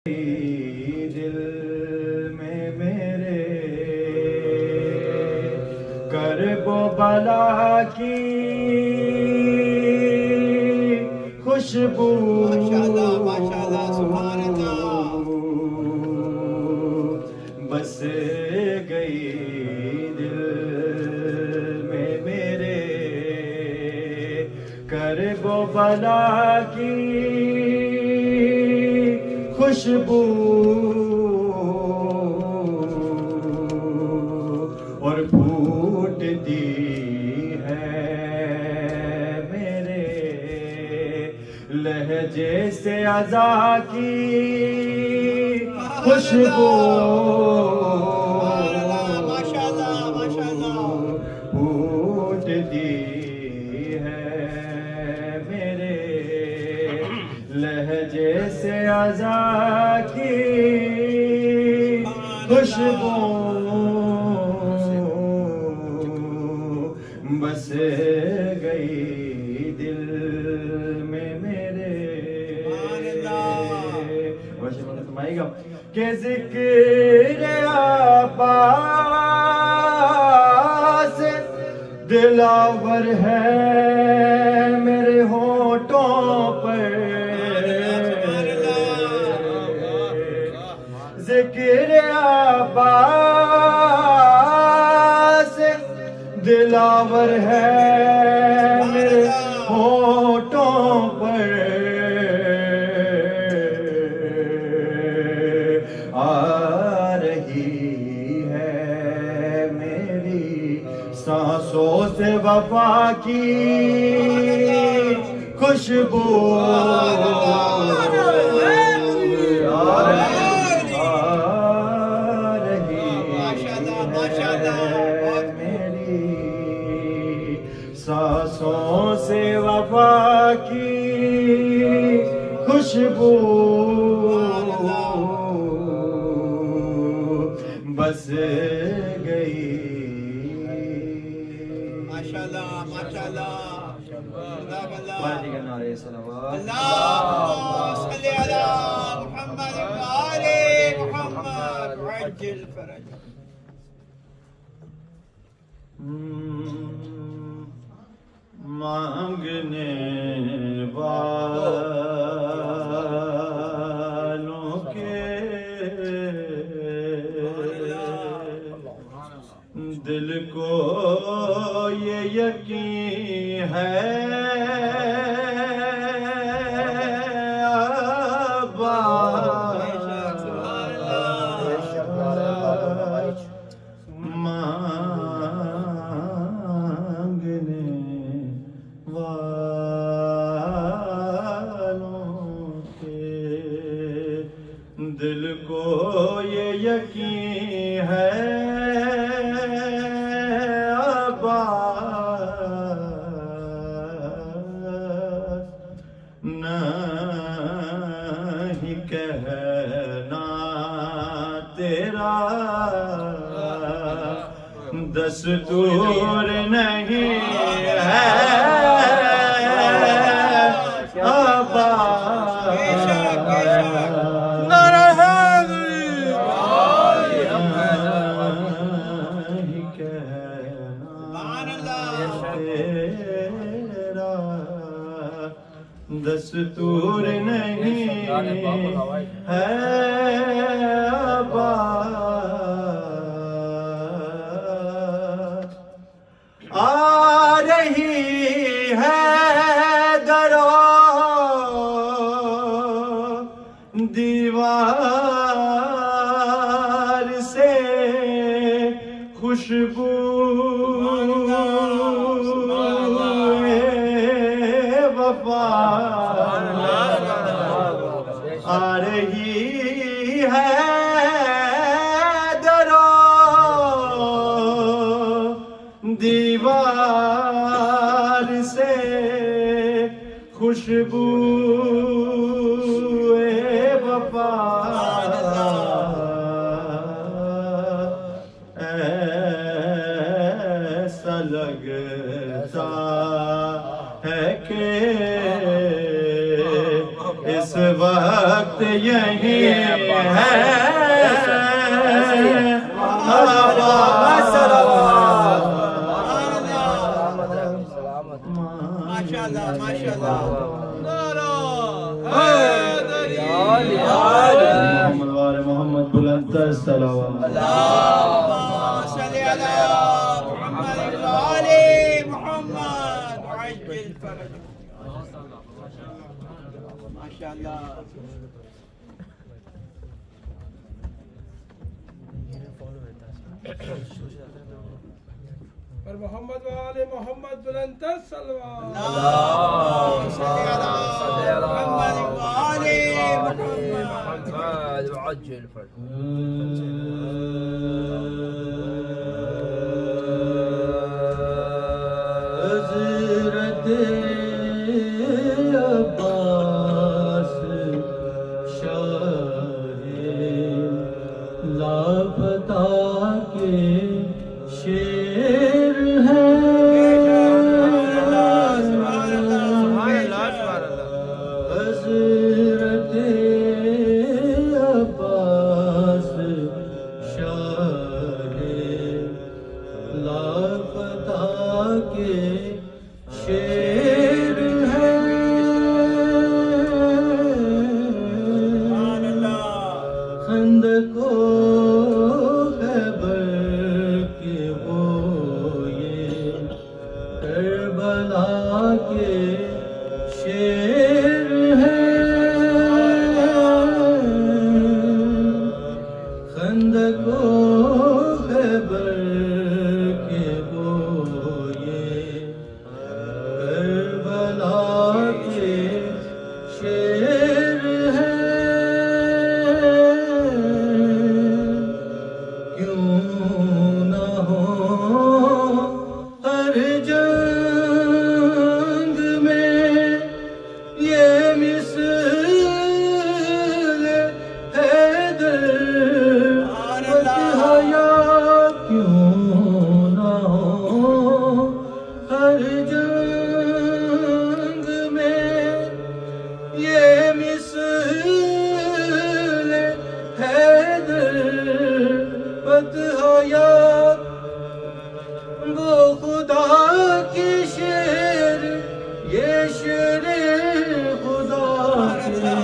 دل میں میرے کرب و بلا کی خوشبو ماشاءاللہ سبحان اللہ بس گئی دل میں میرے کرب و بلا کی خوشبو اور پھوٹتی ہے میرے لہجے سے عزا کی خوشبو پھوٹتی ہے میرے لہجے سے عزا کی خوشبو بس گئی دل میں میرے فرمائے گا کہ ذکر عباس دلاور ہے میرے ہونٹوں پر ذکر عباس دلاور ہے میرے ہونٹوں پر آ رہی ہے میری سانسوں سے وفا کی خوشبو سانسوں سے وفا کی خوشبو بس گئی ماشاءاللہ ماشاءاللہ اللہم صل علی محمد وآل محمد وعجل فرج مانگنے والوں کے دل کو یہ یقین ہے دل کو یہ یقین ہے عباس نہیں کہنا تیرا دستور نہیں ہے دستور نہیں ہے عباس آ رہی ہے درو دیوار سے خوشبو آ رہی ہے درو دیوار سے خوشبو وفا ایسا لگتا ہے کہ اس وقت یہیں ہے ماشاءاللہ ماشاءاللہ محمد بلند صلوات اللهم صل على محمد وآل محمد وعجل فرج ماشاءاللہ اور محمد وآل محمد بلند صلوات اللهم صل على محمد وآل محمد وعجل فرج حضرت عباس شاہ لاپتہ کے شیر حضرت عباس شاہ لاپتہ کے شیر ہے خندق و خیبر کے وہ یہ کربلا کے شیر ہے خندق و خیبر کے وہ یہ کربلا کے شیر ہے کیوں نہ ہو ہر جنگ میں یہ مثل حیدر حیا کیوں نہ ہو ہر جنگ میں یہ مثل حیدر حیا وہ خدا کی شیر یہ شیر خدا کی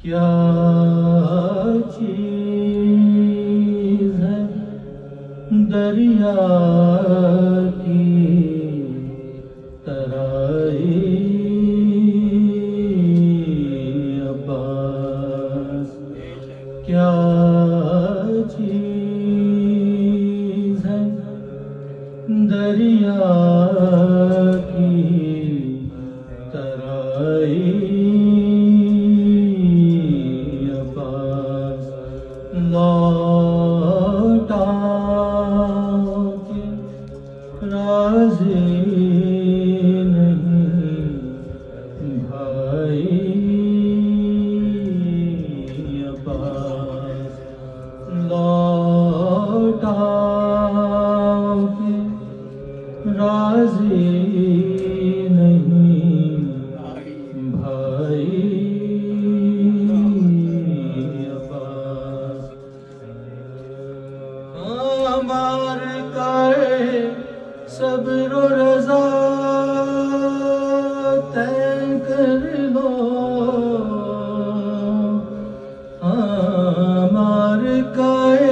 کیا چیز ہے دریا کی ترائی عباس کیا چیز ہے دریا کی ترائی لوٹا کے راضی نہیں بھائی عباس لوٹا کے راضی نہیں بھائی مار کر صبر و رضا طے کر لو مار کر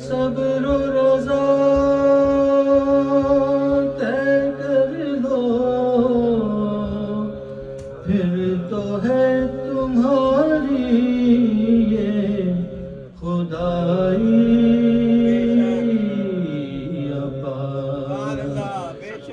صبر و رضا طے کر لو پھر تو ہے تمہاری یہ خدائی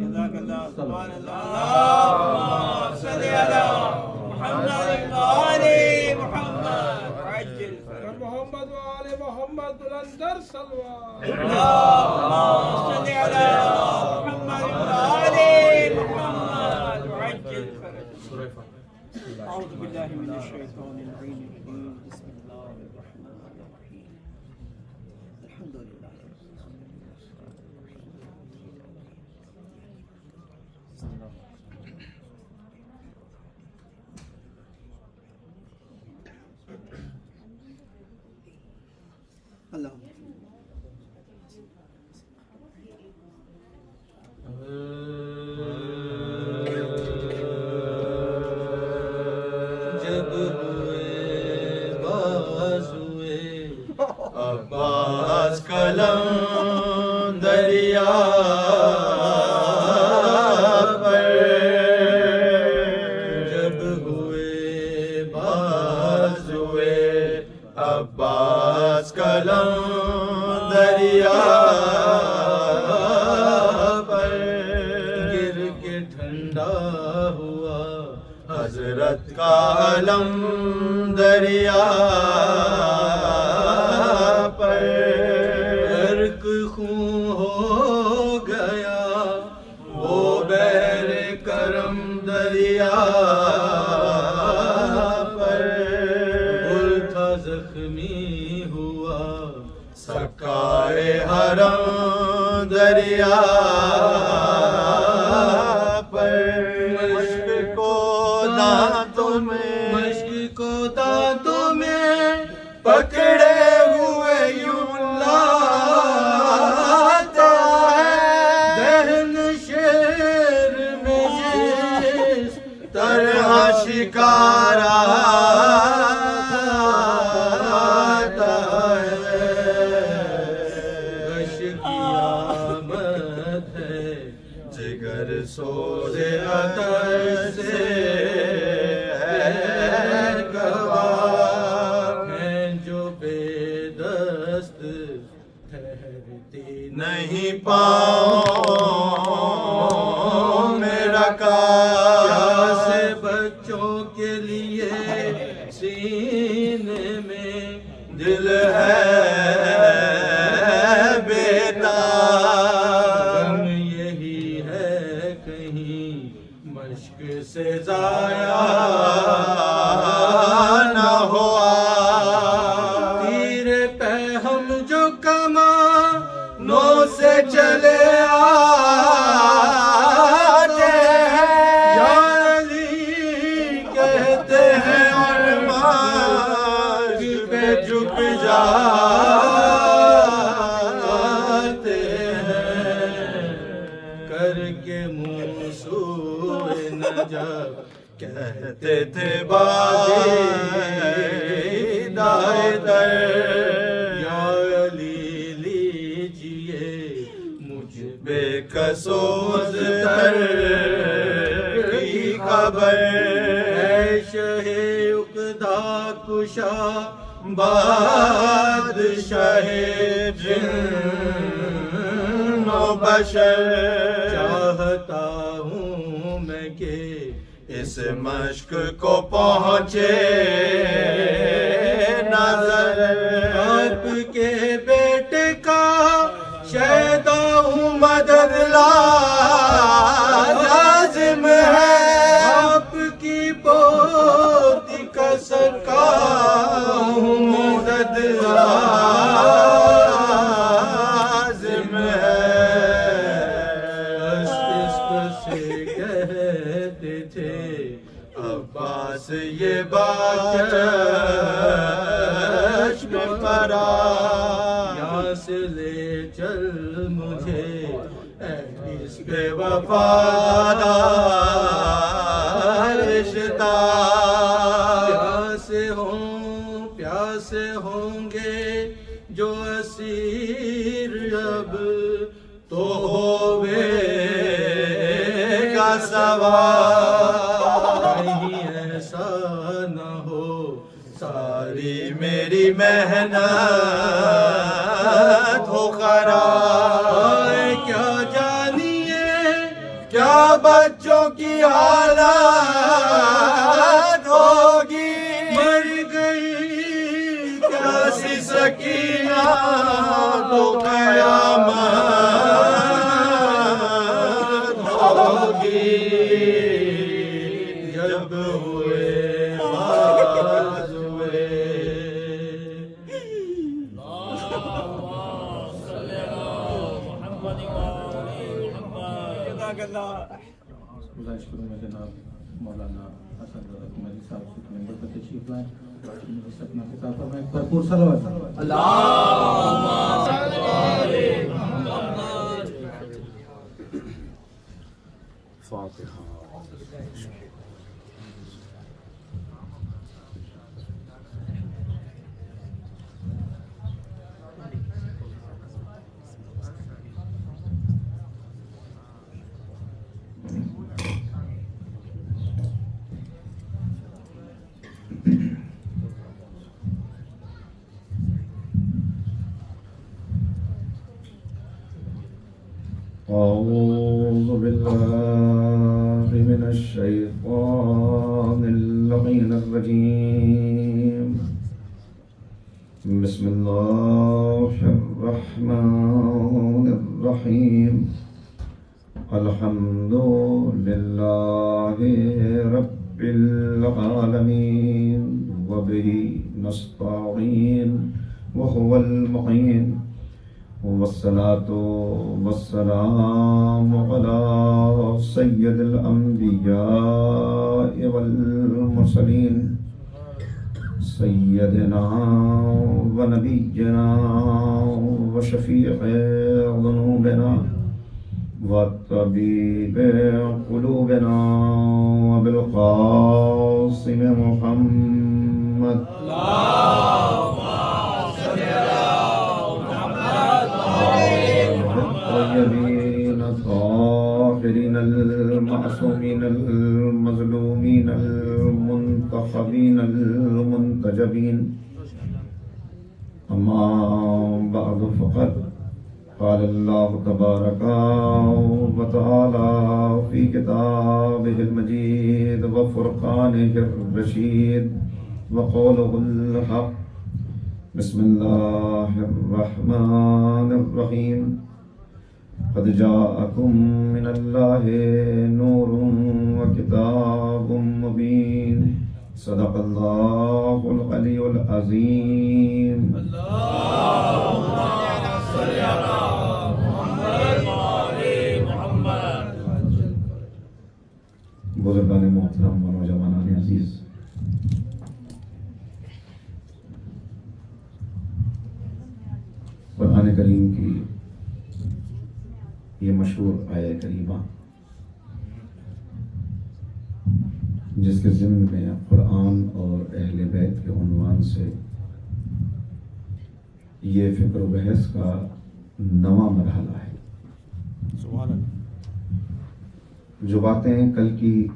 جزاک اللہ سبحان اللہ اللہم صلی علی محمد وآل محمد عجل فرج محمد وآل محمد بلندر صلوات اللہم صلی علی محمد وآل محمد عجل فرج اعوذ باللہ من الشیطان الرجیم بسم اللہ الرحمن الرحیم الحمدللہ اللہم جب ہوئے بازوئے عباس قلم دریا پر، جب ہوئے بازوئے عباس قلم دریا پر، گر کے ٹھنڈا ہوا حضرت کا علم دریا پر، غرق خون ہو گیا وہ بحر کرم دریا پر، گل تھا زخمی ہوا سکائے حرم دریا پر، مشق کو دانتوں میں پکڑے ہوئے یوں لاتا ہے، دہن شیر میں جس طرح شکار آتا ہے، غش کی آمد ہے جگر سوز عطش سے ہے گواہ، ہیں جو بے دست ٹھہرتی نہیں پاؤں میرا کاس، بچوں کے لیے سینے میں دل ہے بیٹا، غم یہی ہے کہیں مشق سے ضائع نہ ہوا، تیر پہ ہم جو کمانوں سے چلے آتے ہیں، یا علی کہتے ہیں اور مارگ پہ جھک جاتے ہیں، کر کے منہ سوئے نجب کہتے تھے بازی دائے در، یا علی لیجئے مجھ بے قصوص تر کی خبر، اے شہ عقدہ کشا بادشاہ جن و بشر، چاہتا ہوں میں کہ اس مشق کو پہنچے نظر، آپ کے بیٹے کا شیدا ہوں مدد لازم ہے، آپ کی پوتی کا سکا ہوں مدد لازم ہے، اس سے کہتے تھے عباس یہ بات چشم پرا، یہاں سے لے چل مجھے اے اس بے وفادار رشتہ، پیاسے ہوں گے جو اسیر اب تو ہوئے گا سوار، کہیں ایسا نہ ہو ساری میری محنت بچوں کی حالت ہوگی مر گئی پیاسی سکینہ تو قیامت ہوگی جب ہوئے باز ہوئے گزارش کروں میں جناب مولانا حسن رحمانی صاحب سے ممبر پر تشریف لائیں اپنا خطاب فرمائیں بھرپور صلوات أعوذ بالله من الشيطان اللعين الرجيم بسم الله الرحمن الرحيم الحمد لله رب العالمين وبه نستعين وهو المعين والصلاة والسلام على سيد الأنبياء والمرسلين سيدنا ونبينا وشفيع ذنوبنا وطبيب قلوبنا وبالقاسم محمد الطيبين الطاهرين المعصومين المظلومين المنتخبين المنتجبين أما بعد فقد قال الله تبارك وتعالى في كتابه المجيد وفرقانه الرشيد وقوله الحق بسم الله الرحمن الرحيم قد جاءكم من الله نور وكتاب مبين صدق الله العلي العظيم بزرگان محترم و نوجوانان عزیز، قرآن کریم کی یہ مشہور آیہ کریمہ جس کے ضمن میں قرآن اور اہل بیت کے عنوان سے یہ فکر و بحث کا نواں مرحلہ ہے۔ جو باتیں کل کی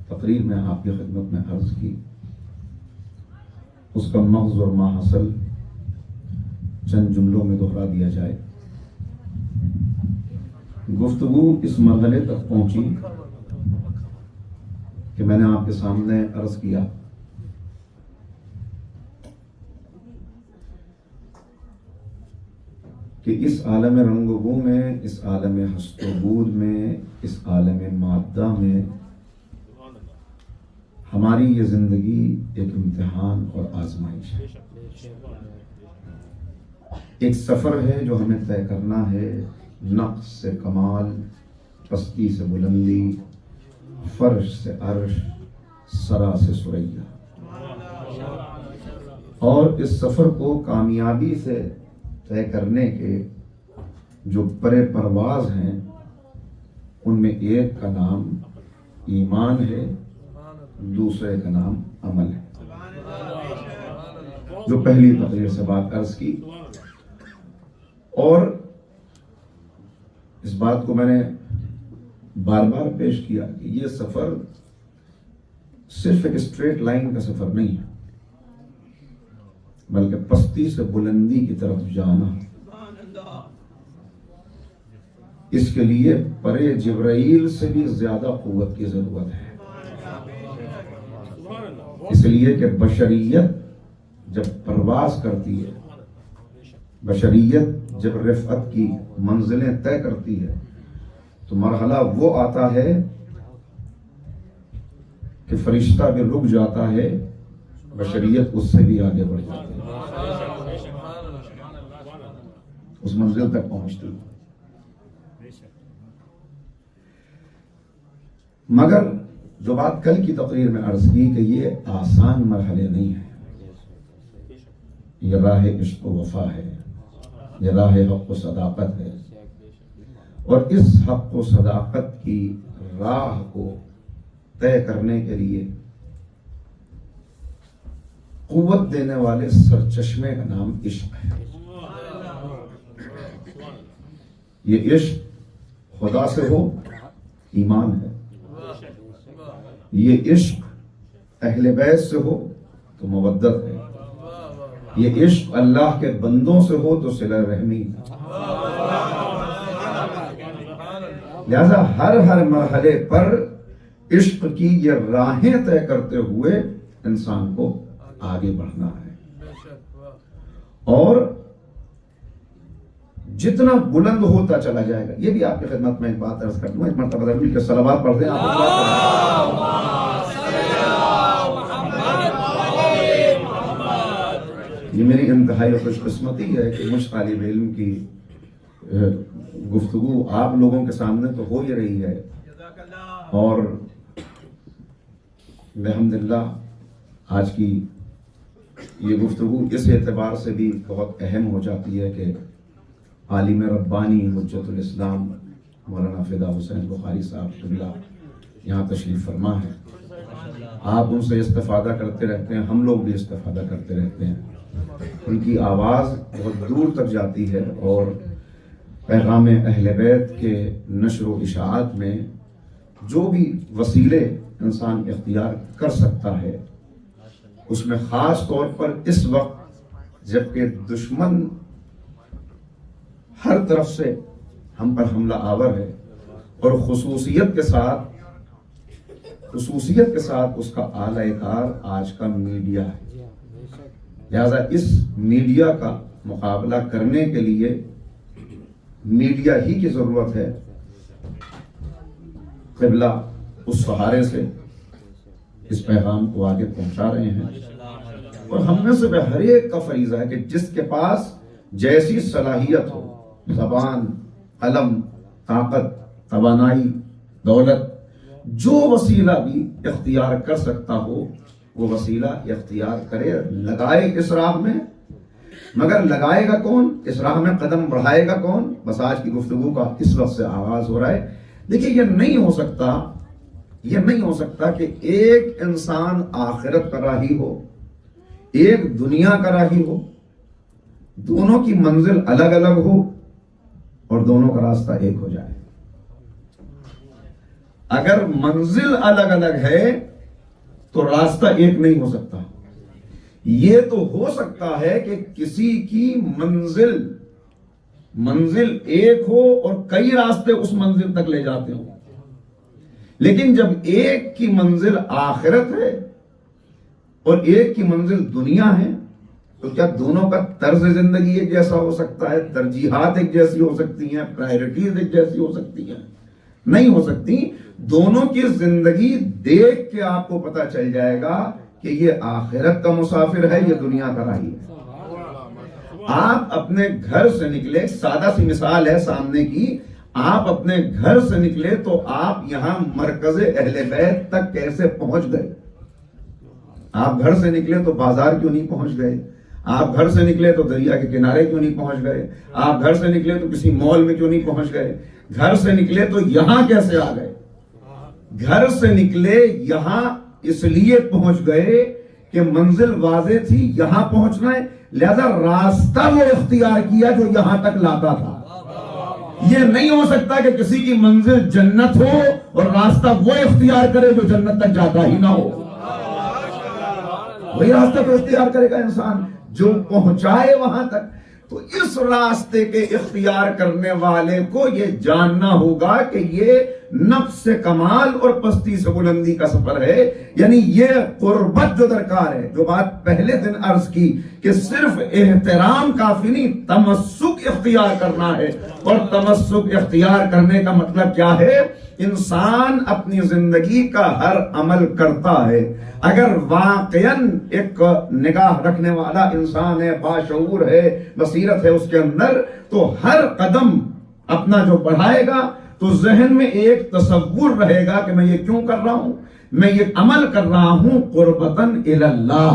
تقریر میں آپ کی خدمت میں عرض کی، اس کا مغز اور ماحصل چند جملوں میں دہرا دیا جائے۔ گفتگو اس مرحلے تک پہنچی کہ میں نے آپ کے سامنے عرض کیا کہ اس عالم رنگ و بو میں، اس عالم ہست و بود میں، اس عالم مادہ میں ہماری یہ زندگی ایک امتحان اور آزمائش ہے، ایک سفر ہے جو ہمیں طے کرنا ہے، نقص سے کمال، پستی سے بلندی، فرش سے عرش، سرا سے ثریا، اور اس سفر کو کامیابی سے طے کرنے کے جو پرے پرواز ہیں ان میں ایک کا نام ایمان ہے، دوسرے کا نام عمل ہے۔ جو پہلی تقریر سے بات عرض کی، اور اس بات کو میں نے بار بار پیش کیا کہ یہ سفر صرف ایک اسٹریٹ لائن کا سفر نہیں ہے، بلکہ پستی سے بلندی کی طرف جانا۔ اس کے لیے پرے جبرائیل سے بھی زیادہ قوت کی ضرورت ہے، اس لیے کہ بشریت جب پرواز کرتی ہے، بشریت جب رفعت کی منزلیں طے کرتی ہے تو مرحلہ وہ آتا ہے کہ فرشتہ بھی رک جاتا ہے، بشریت اس سے بھی آگے بڑھ جاتی ہے، اس منزل تک پہنچتی ہے۔ مگر جو بات کل کی تقریر میں عرض کی کہ یہ آسان مرحلے نہیں ہیں، یہ راہ عشق و وفا ہے، یہ راہ حق و صداقت ہے، اور اس حق و صداقت کی راہ کو طے کرنے کے لیے قوت دینے والے سرچشمے کا نام عشق ہے۔ یہ عشق خدا سے ہو ایمان ہے، یہ عشق اہل بیت سے ہو تو مودت ہے، یہ عشق اللہ کے بندوں سے ہو تو صلہ رحمی ہے۔ لہذا ہر مرحلے پر عشق کی یہ راہیں طے کرتے ہوئے انسان کو آگے بڑھنا ہے، اور جتنا بلند ہوتا چلا جائے گا۔ یہ بھی آپ کی خدمت میں ایک بات عرض کرتا ہوں، ایک مرتبہ مل کے صلوات پڑھتے ہیں یہ میری انتہائی خوش قسمتی ہے کہ مجھ طالب علم کی گفتگو آپ لوگوں کے سامنے تو ہو ہی رہی ہے، اور الحمدللہ آج کی یہ گفتگو اس اعتبار سے بھی بہت اہم ہو جاتی ہے کہ عالم ربانی حجت الاسلام مولانا فدا حسین بخاری صاحب قبلہ یہاں تشریف فرما ہے۔ آپ ان سے استفادہ کرتے رہتے ہیں، ہم لوگ بھی استفادہ کرتے رہتے ہیں، ان کی آواز بہت دور تک جاتی ہے، اور پیغام اہل بیت کے نشر و اشاعت میں جو بھی وسیلے انسان اختیار کر سکتا ہے، اس میں خاص طور پر اس وقت جبکہ دشمن ہر طرف سے ہم پر حملہ آور ہے، اور خصوصیت کے ساتھ اس کا اعلی کار آج کا میڈیا ہے۔ لہذا اس میڈیا کا مقابلہ کرنے کے لیے میڈیا ہی کی ضرورت ہے۔ قبلہ اس سہارے سے اس پیغام کو آگے پہنچا رہے ہیں، اور ہم میں سے ہر ایک کا فریضہ ہے کہ جس کے پاس جیسی صلاحیت ہو، زبان، قلم، طاقت، توانائی، دولت، جو وسیلہ بھی اختیار کر سکتا ہو وہ وسیلہ اختیار کرے، لگائے اس راہ میں۔ مگر لگائے گا کون؟ اس راہ میں قدم بڑھائے گا کون؟ بس آج کی گفتگو کا اس وقت سے آغاز ہو رہا ہے۔ دیکھیے یہ نہیں ہو سکتا کہ ایک انسان آخرت کا راہی ہو، ایک دنیا کا راہی ہو، دونوں کی منزل الگ الگ ہو اور دونوں کا راستہ ایک ہو جائے۔ اگر منزل الگ الگ ہے تو راستہ ایک نہیں ہو سکتا۔ یہ تو ہو سکتا ہے کہ کسی کی منزل ایک ہو اور کئی راستے اس منزل تک لے جاتے ہوں، لیکن جب ایک کی منزل آخرت ہے اور ایک کی منزل دنیا ہے تو کیا دونوں کا طرز زندگی ایک جیسا ہو سکتا ہے؟ ترجیحات ایک جیسی ہو سکتی ہیں؟ پرائرٹیز ایک جیسی ہو سکتی ہیں؟ نہیں ہو سکتی۔ دونوں کی زندگی دیکھ کے آپ کو پتا چل جائے گا کہ یہ آخرت کا مسافر ہے، یہ دنیا کا راہی ہے۔ آپ اپنے گھر سے نکلے، سادہ سی مثال ہے سامنے کی، آپ اپنے گھر سے نکلے تو آپ یہاں مرکز اہل بیت تک کیسے پہنچ گئے؟ آپ گھر سے نکلے تو بازار کیوں نہیں پہنچ گئے؟ آپ گھر سے نکلے تو دریا کے کنارے کیوں نہیں پہنچ گئے؟ آپ گھر سے نکلے تو کسی مال میں کیوں نہیں پہنچ گئے؟ گھر سے نکلے تو یہاں کیسے آ گئے؟ گھر سے نکلے یہاں اس لیے پہنچ گئے کہ منزل واضح تھی، یہاں پہنچنا ہے، لہذا راستہ وہ اختیار کیا جو یہاں تک لاتا تھا۔ یہ نہیں ہو سکتا کہ کسی کی منزل جنت ہو اور راستہ وہ اختیار کرے جو جنت تک جاتا ہی نہ ہو۔ وہی راستہ کو اختیار کرے گا انسان جو پہنچائے وہاں تک۔ تو اس راستے کے اختیار کرنے والے کو یہ جاننا ہوگا کہ یہ نفس سے کمال اور پستی سے بلندی کا سفر ہے. یعنی یہ قربت جو درکار ہے، جو بات پہلے دن عرض کی کہ صرف احترام کافی نہیں، تمسک اختیار کرنا ہے. اور تمسک اختیار کرنے کا مطلب کیا ہے؟ انسان اپنی زندگی کا ہر عمل کرتا ہے، اگر واقعاً ایک نگاہ رکھنے والا انسان ہے، باشعور ہے، بصیرت ہے اس کے اندر، تو ہر قدم اپنا جو بڑھائے گا تو ذہن میں ایک تصور رہے گا کہ میں یہ کیوں کر رہا ہوں، میں یہ عمل کر رہا ہوں قربتاً الی اللہ،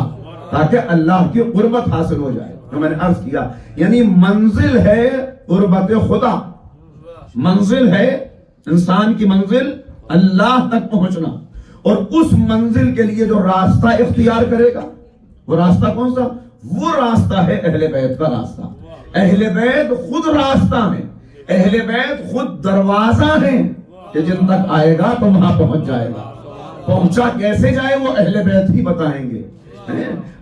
تاکہ اللہ کی قربت حاصل ہو جائے. جو میں نے عرض کیا، یعنی منزل ہے قربت خدا، منزل ہے انسان کی منزل اللہ تک پہنچنا. اور اس منزل کے لیے جو راستہ اختیار کرے گا، وہ راستہ کون سا؟ وہ راستہ ہے اہل بیت کا راستہ. اہل بیت خود راستہ ہیں، اہل بیت خود دروازہ ہیں کہ جن تک آئے گا تو وہاں پہنچ جائے گا. پہنچا کیسے جائے وہ اہل بیت ہی بتائیں گے.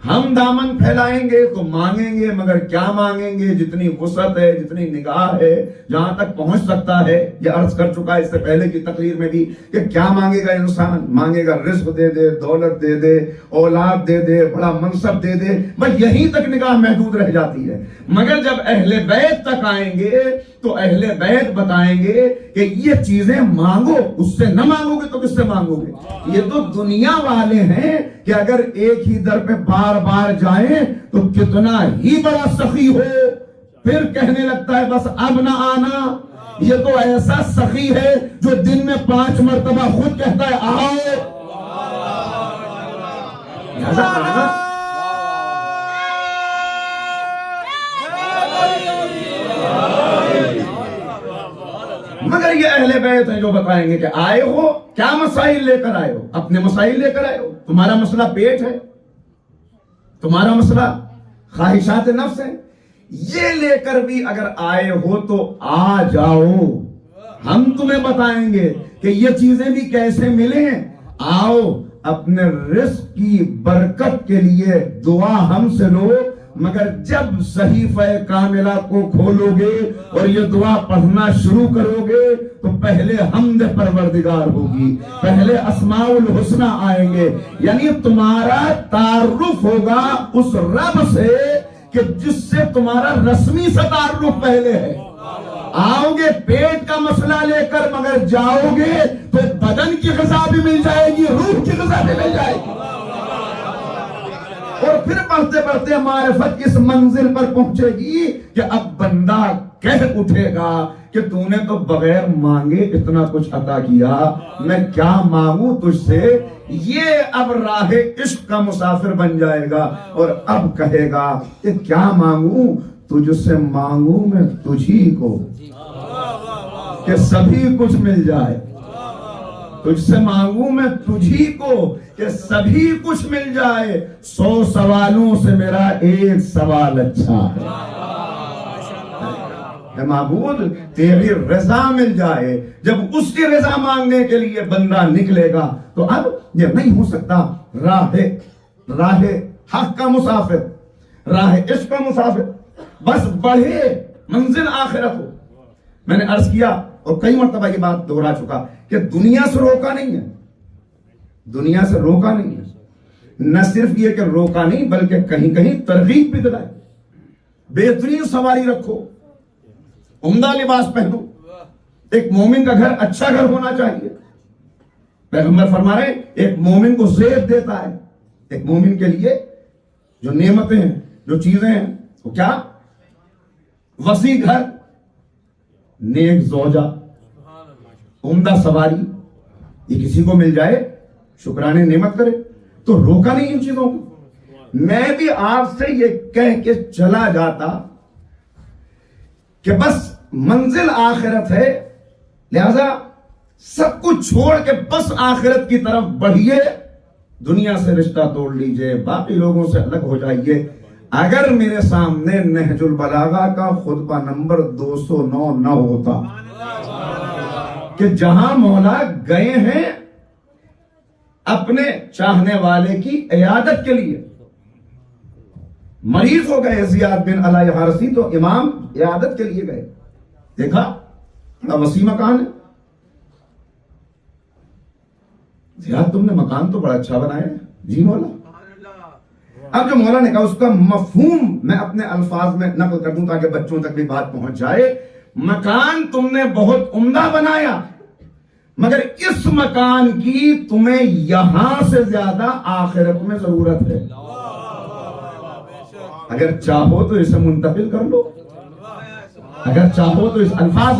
ہم دامن پھیلائیں گے تو مانگیں گے، مگر کیا مانگیں گے؟ جتنی وسعت ہے، جتنی نگاہ ہے، جہاں تک پہنچ سکتا ہے. یہ عرض کر چکا اس سے پہلے کی تقریر میں بھی کہ کیا مانگے گا انسان؟ مانگے گا رزق دے دے، دولت دے دے، اولاد دے دے، بڑا منصب دے دے، بس یہیں تک نگاہ محدود رہ جاتی ہے. مگر جب اہل بیت تک آئیں گے تو اہل بیت بتائیں گے کہ یہ چیزیں مانگو، اس سے نہ مانگو گے تو کس سے مانگو گے؟ یہ تو دنیا والے ہیں کہ اگر ایک ہی در پہ بار بار جائیں تو کتنا ہی بڑا سخی ہو، پھر کہنے لگتا ہے بس اب نہ آنا. یہ تو ایسا سخی ہے جو دن میں 5 مرتبہ خود کہتا ہے آؤ. مگر یہ اہل بیت ہیں جو بتائیں گے کہ آئے ہو کیا مسائل لے کر آئے ہو؟ اپنے مسائل لے کر آئے ہو. تمہارا مسئلہ پیٹ ہے، تمہارا مسئلہ خواہشات نفس ہے، یہ لے کر بھی اگر آئے ہو تو آ جاؤ، ہم تمہیں بتائیں گے کہ یہ چیزیں بھی کیسے ملیں. آؤ اپنے رزق کی برکت کے لیے دعا ہم سے لو. مگر جب صحیفہ کاملہ کو کھولو گے اور یہ دعا پڑھنا شروع کرو گے تو پہلے حمد پروردگار ہوگی، پہلے اسماء الحسنى آئیں گے. یعنی تمہارا تعارف ہوگا اس رب سے کہ جس سے تمہارا رسمی سے تعارف پہلے ہے. آؤ گے پیٹ کا مسئلہ لے کر، مگر جاؤ گے تو بدن کی غذا بھی مل جائے گی، روح کی غذا بھی مل جائے گی. اور پھر بڑھتے بڑھتے معرفت اس منزل پر پہنچے گی کہ اب بندہ کہہ اٹھے گا کہ تو نے تو بغیر مانگے اتنا کچھ عطا کیا، میں کیا مانگوں تجھ سے. یہ اب راہ عشق کا مسافر بن جائے گا اور اب کہے گا کہ کیا مانگوں؟ تجھ سے مانگوں میں تجھی کو کہ سبھی کچھ مل جائے. تجھ سے مانگوں میں تجھی کو کہ سبھی کچھ مل جائے. 100 سوالوں سے میرا ایک سوال اچھا ہے، اے معبود تیری رضا مل جائے. جب اس کی رضا مانگنے کے لیے بندہ نکلے گا تو اب یہ نہیں ہو سکتا راہ حق کا مسافر، راہ عشق کا مسافر، بس بڑھے منزل آخرت ہو. میں نے عرض کیا اور کئی مرتبہ یہ بات دہرا چکا کہ دنیا سے روکا نہیں ہے، دنیا سے روکا نہیں ہے. نہ صرف یہ کہ روکا نہیں بلکہ کہیں کہیں ترغیب بھی دلائی. بہترین سواری رکھو، عمدہ لباس پہنو. ایک مومن کا گھر اچھا گھر ہونا چاہیے. پیغمبر فرما رہے ہیں ایک مومن کو زیب دیتا ہے، ایک مومن کے لیے جو نعمتیں ہیں، جو چیزیں ہیں، وہ کیا؟ وسیع گھر، نیک زوجہ، عمدہ سواری. یہ کسی کو مل جائے شکرانے نعمت کرے. تو روکا نہیں ان چیزوں کو. میں بھی آپ سے یہ کہہ کے چلا جاتا کہ بس منزل آخرت ہے، لہذا سب کچھ چھوڑ کے بس آخرت کی طرف بڑھیے. دنیا سے رشتہ توڑ لیجئے، باقی لوگوں سے الگ ہو جائیے. اگر میرے سامنے نہج البلاغہ کا خطبہ نمبر 209 نہ ہوتا کہ جہاں مولا گئے ہیں اپنے چاہنے والے کی عیادت کے لیے، مریض ہو گئے زیاد بن علی حارثی، تو امام عیادت کے لیے گئے، دیکھا بڑا وسیع مکان ہے، زیاد تم نے مکان تو بڑا اچھا بنایا ہے، جی مولا۔ اب جو مولا نے کہا اس کا مفہوم میں اپنے الفاظ میں نقل کر دوں تاکہ بچوں تک بھی بات پہنچ جائے۔ مکان تم نے بہت عمدہ بنایا، مگر اس مکان کی تمہیں یہاں سے زیادہ آخرت میں ضرورت ہے، اگر چاہو تو اسے منتقل کر لو، اگر چاہو تو اس الفاظ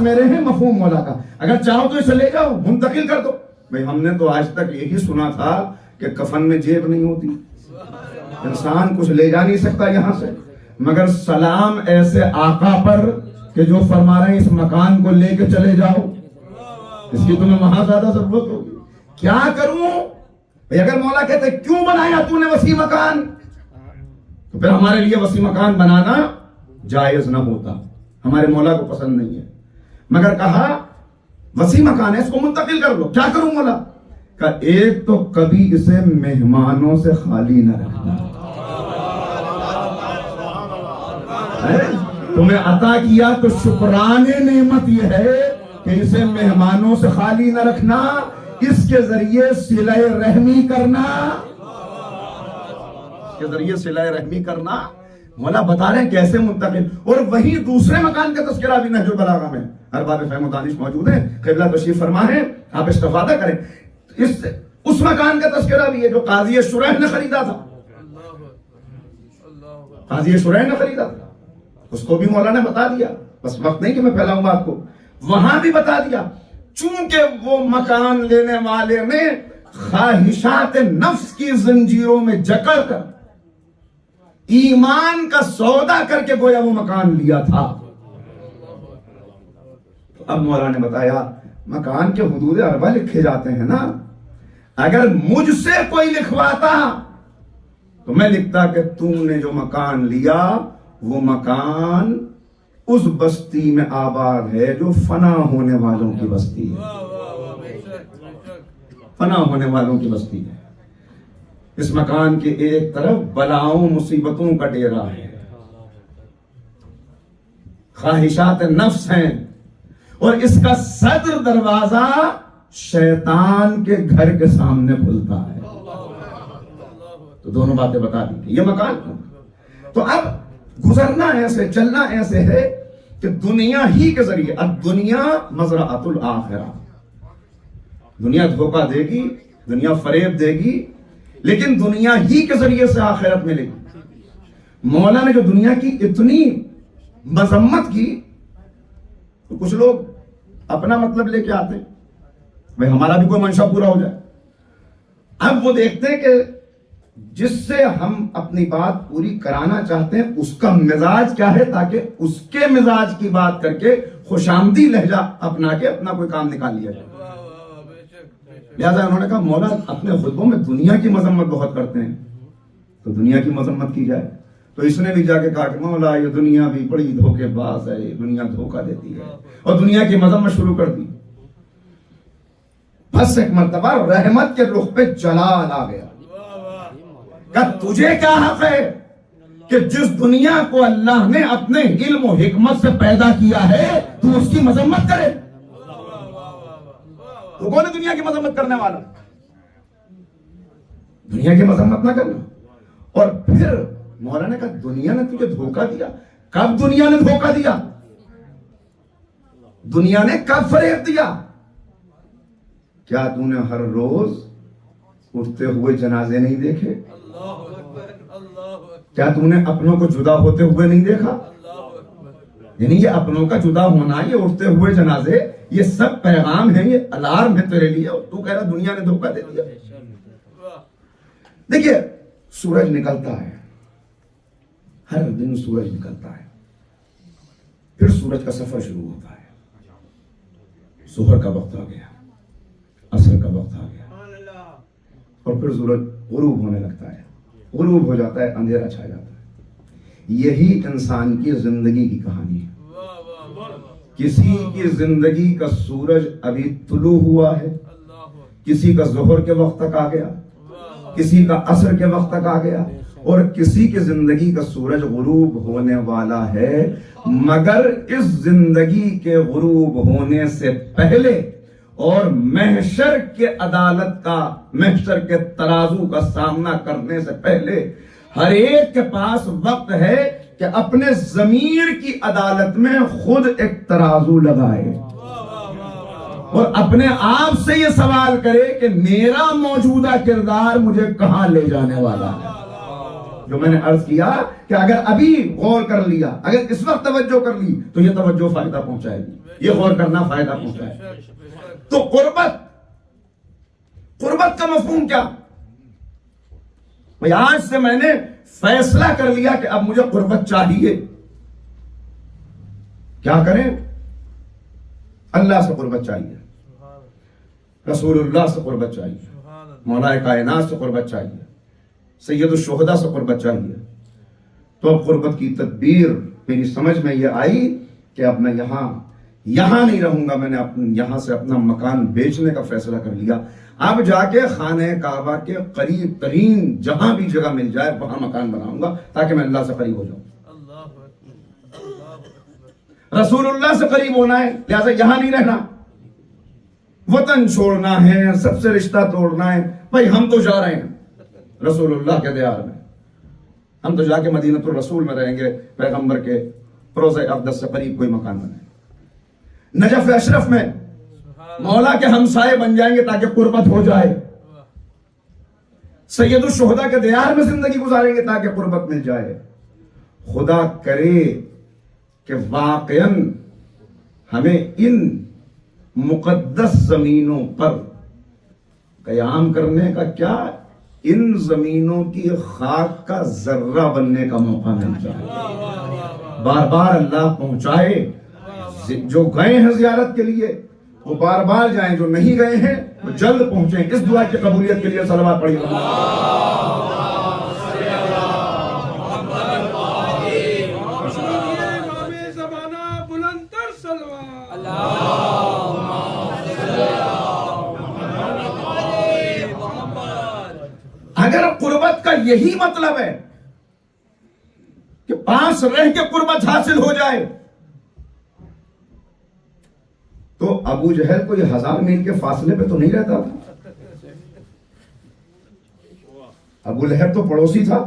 میرے ہیں مفہوم مولا کا، اگر چاہو تو اسے لے جاؤ، منتقل کر دو۔ بھئی ہم نے تو آج تک یہی سنا تھا کہ کفن میں جیب نہیں ہوتی، انسان کچھ لے جا نہیں سکتا یہاں سے، مگر سلام ایسے آقا پر کہ جو فرما رہے ہیں اس مکان کو لے کے چلے جاؤ، اس کی تمہیں وہاں زیادہ ضرورت ہوگی۔ کیا کروں بھئی؟ اگر مولا کہتے کیوں بنایا تو نے وسیع مکان، تو پھر ہمارے لیے وسیع مکان بنانا جائز نہ ہوتا، ہمارے مولا کو پسند نہیں ہے، مگر کہا وسیع مکان ہے اس کو منتقل کر لو۔ کیا کروں مولا؟ کہ ایک تو کبھی اسے مہمانوں سے خالی نہ رکھنا، تمہیں عطا کیا تو شکرانے نعمت یہ ہے کہ اسے مہمانوں سے خالی نہ رکھنا، اس کے ذریعے صلہ رحمی کرنا، مولا بتا رہے ہیں کیسے منتقل۔ اور وہی دوسرے مکان کا تذکرہ بھی نہج البلاغہ میں ارباب فہم و دانش موجود ہیں، قبلہ تشریف فرما ہے، آپ استفادہ کریں۔ اس مکان کا تذکرہ بھی ہے جو قاضی شریح نے خریدا تھا، قاضی شریح نے خریدا تھا، اس کو بھی مولا نے بتا دیا، بس وقت نہیں کہ میں پھیلاؤں بات کو، وہاں بھی بتا دیا۔ چونکہ وہ مکان لینے والے نے خواہشات نفس کی زنجیروں میں جکڑ کر ایمان کا سودا کر کے گویا وہ مکان لیا تھا، تو اب مولا نے بتایا مکان کے حدود اربع لکھے جاتے ہیں نا، اگر مجھ سے کوئی لکھواتا تو میں لکھتا کہ تم نے جو مکان لیا وہ مکان اس بستی میں آباد ہے جو فنا ہونے والوں کی بستی ہے، فنا ہونے والوں کی بستی ہے۔ اس مکان کے ایک طرف بلاؤں مصیبتوں کا ڈیرا ہے، خواہشات نفس ہیں، اور اس کا صدر دروازہ شیطان کے گھر کے سامنے کھلتا ہے۔ تو دونوں باتیں بتا دی یہ مکان، تو اب گزرنا ایسے، چلنا ایسے ہے کہ دنیا ہی کے ذریعے، اب دنیا مزرعۃ الآخرہ، دنیا دھوکہ دے گی، دنیا فریب دے گی، لیکن دنیا ہی کے ذریعے سے آخرت ملے گی۔ مولا نے جو دنیا کی اتنی مذمت کی، تو کچھ لوگ اپنا مطلب لے کے آتے ہیں، بھئی ہمارا بھی کوئی منشا پورا ہو جائے۔ اب وہ دیکھتے ہیں کہ جس سے ہم اپنی بات پوری کرانا چاہتے ہیں اس کا مزاج کیا ہے، تاکہ اس کے مزاج کی بات کر کے خوشامدی لہجہ اپنا کے اپنا کوئی کام نکال لیا جائے۔ لہذا انہوں نے کہا مولا اپنے خطبوں میں دنیا کی مذمت بہت کرتے ہیں، تو دنیا کی مذمت کی جائے۔ تو اس نے بھی جا کے کہا کہ مولا یہ دنیا بھی بڑی دھوکے باز ہے، یہ دنیا دھوکہ دیتی ہے، اور دنیا کی مذمت شروع کر دی۔ بس ایک مرتبہ رحمت کے رخ پہ جلال آ گیا کہ تجھے کیا حق ہے کہ جس دنیا کو اللہ نے اپنے علم و حکمت سے پیدا کیا ہے تو اس کی مذمت کرے؟ تو کون ہے دنیا کی مذمت کرنے والا؟ دنیا کی مذمت نہ کرنا۔ اور پھر مولا نے کہا دنیا نے تجھے دھوکہ دیا۔ کب دنیا نے دھوکہ دیا؟ دنیا نے کب فریب دیا؟ کیا تو نے ہر روز اٹھتے ہوئے جنازے نہیں دیکھے؟ کیا تو نے اپنوں کو جدا ہوتے ہوئے نہیں دیکھا؟ یعنی یہ اپنوں کا جدا ہونا، یہ اٹھتے ہوئے جنازے، یہ سب پیغام ہیں، یہ الارم ہے تیرے لیے، اور تو کہہ رہا دنیا نے دھوکہ دے دیا۔ دیکھیے سورج نکلتا ہے، ہر دن سورج نکلتا ہے، پھر سورج کا سفر شروع ہوتا ہے، ظہر کا وقت آ گیا، عصر کا وقت آ گیا، اور پھر سورج غروب ہونے لگتا ہے، غروب ہو جاتا ہے، اندھیرا چھا جاتا ہے۔ یہی انسان کی زندگی کی کہانی ہے۔ کسی کی زندگی کا سورج ابھی طلوع ہوا ہے، کسی کا ظہر کے وقت تک آ گیا، کسی کا عصر کے وقت تک آ گیا، اور کسی کی زندگی کا سورج غروب ہونے والا ہے مگر اس زندگی کے غروب ہونے سے پہلے اور محشر کے عدالت کا، محشر کے ترازو کا سامنا کرنے سے پہلے ہر ایک کے پاس وقت ہے کہ اپنے ضمیر کی عدالت میں خود ایک ترازو لگائے اور اپنے آپ سے یہ سوال کرے کہ میرا موجودہ کردار مجھے کہاں لے جانے والا ہے۔ جو میں نے عرض کیا کہ اگر ابھی غور کر لیا، اگر اس وقت توجہ کر لی تو یہ توجہ فائدہ پہنچائے گی، یہ غور کرنا فائدہ پہنچائے گا۔ تو قربت کا مفہوم کیا؟ بھئی آج سے میں نے فیصلہ کر لیا کہ اب مجھے قربت چاہیے، کیا کریں؟ اللہ سے قربت چاہیے، رسول اللہ سے قربت چاہیے، مولا کائنات سے قربت چاہیے، سید الشہداء سے قربت چاہیے۔ تو اب قربت کی تدبیر میری سمجھ میں یہ آئی کہ اب میں یہاں نہیں رہوں گا، میں نے یہاں سے اپنا مکان بیچنے کا فیصلہ کر لیا، اب جا کے خانہ کعبہ کے قریب ترین جہاں بھی جگہ مل جائے وہاں مکان بناؤں گا تاکہ میں اللہ سے قریب ہو جاؤں۔ رسول اللہ سے قریب ہونا ہے، لہذا یہاں نہیں رہنا، وطن چھوڑنا ہے، سب سے رشتہ توڑنا ہے۔ بھائی ہم تو جا رہے ہیں رسول اللہ کے دیار میں، ہم تو جا کے مدینہ الرسول میں رہیں گے، پیغمبر کے روضہ اقدس سے قریب کوئی مکان بنائیں، نجف اشرف میں مولا کے ہمسائے بن جائیں گے تاکہ قربت ہو جائے، سید الشہداء کے دیار میں زندگی گزاریں گے تاکہ قربت مل جائے۔ خدا کرے کہ واقعاً ہمیں ان مقدس زمینوں پر قیام کرنے کا کیا، ان زمینوں کی خاک کا ذرہ بننے کا موقع مل جائے، بار بار اللہ پہنچائے۔ جو گئے ہیں زیارت کے لیے وہ بار بار جائیں، جو نہیں گئے ہیں وہ جلد پہنچیں۔ اس دعا کی قبولیت کے لیے صلوات پڑھیے۔ اگر قربت کا یہی مطلب ہے کہ پاس رہ کے قربت حاصل ہو جائے تو ابو جہل کو یہ 1000 میل کے فاصلے پہ تو نہیں رہتا تھا، ابو لہب تو پڑوسی تھا،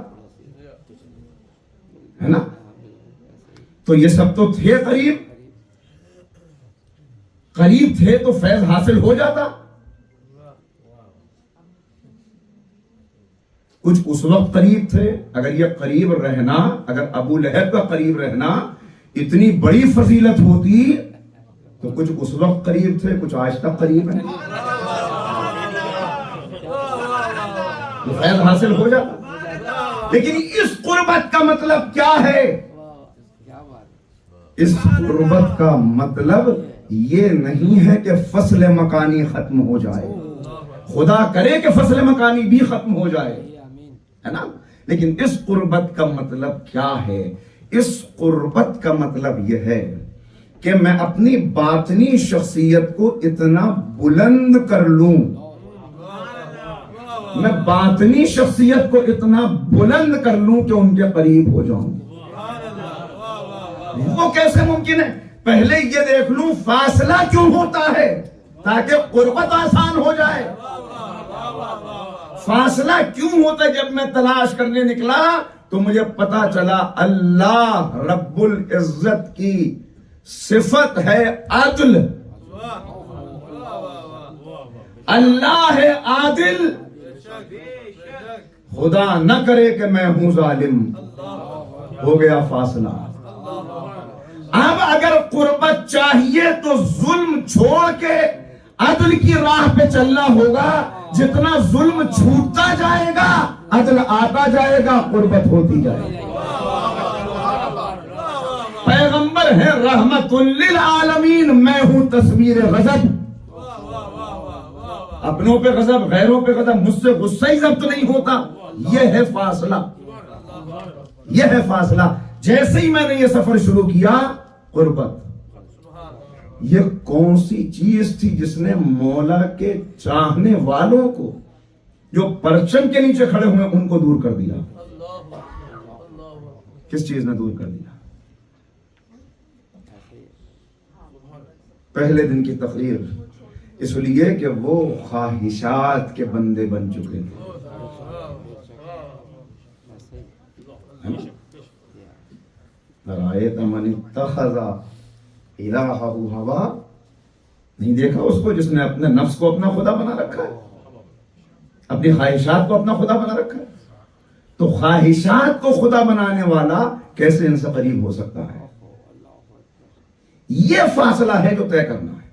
ہے نا؟ تو یہ سب تو تھے قریب تھے تو فیض حاصل ہو جاتا۔ کچھ اس وقت قریب تھے، اگر یہ قریب رہنا، اگر ابو لہب کا قریب رہنا اتنی بڑی فضیلت ہوتی تو کچھ اس وقت قریب تھے، کچھ آج تک قریب ہیں، تو فیض حاصل ہو جاتا۔ لیکن اس قربت کا مطلب کیا ہے؟ اس قربت کا مطلب یہ نہیں ہے کہ فصل مکانی ختم ہو جائے، خدا کرے کہ فصل مکانی بھی ختم ہو جائے، ہے نا؟ لیکن اس قربت کا مطلب کیا ہے؟ اس قربت کا مطلب یہ ہے کہ میں اپنی باطنی شخصیت کو اتنا بلند کر لوں، میں باطنی شخصیت کو اتنا بلند کر لوں کہ ان کے قریب ہو جاؤں۔ وہ کیسے ممکن ہے؟ پہلے یہ دیکھ لوں فاصلہ کیوں ہوتا ہے تاکہ قربت آسان ہو جائے۔ فاصلہ کیوں ہوتا ہے؟ جب میں تلاش کرنے نکلا تو مجھے پتا چلا اللہ رب العزت کی صفت ہے عدل، اللہ ہے عادل، خدا نہ کرے کہ میں ہوں ظالم، ہو گیا فاصلہ۔ اب اگر قربت چاہیے تو ظلم چھوڑ کے عدل کی راہ پہ چلنا ہوگا، جتنا ظلم چھوٹتا جائے گا عدل آتا جائے گا، قربت ہوتی جائے گی۔ پیغمبر ہے رحمت للعالمین، میں ہوں تصویر غضب، اپنوں پہ غضب غیروں پہ غضب، مجھ سے غصہ ہی ضبط نہیں ہوتا۔ یہ ہے فاصلہ، یہ ہے فاصلہ۔ جیسے ہی میں نے یہ سفر شروع کیا، قربت یہ کون سی چیز تھی جس نے مولا کے چاہنے والوں کو جو پرچم کے نیچے کھڑے ہوئے ان کو دور کر دیا؟ کس چیز نے دور کر دیا؟ پہلے دن کی تقریر اس لیے کہ وہ خواہشات کے بندے بن چکے تھے. رأیت من اتخذ الہہ ہوا، نہیں دیکھا اس کو جس نے اپنے نفس کو اپنا خدا بنا رکھا ہے، اپنی خواہشات کو اپنا خدا بنا رکھا ہے. تو خواہشات کو خدا بنانے والا کیسے ان سے قریب ہو سکتا ہے؟ یہ فاصلہ ہے جو طے کرنا ہے،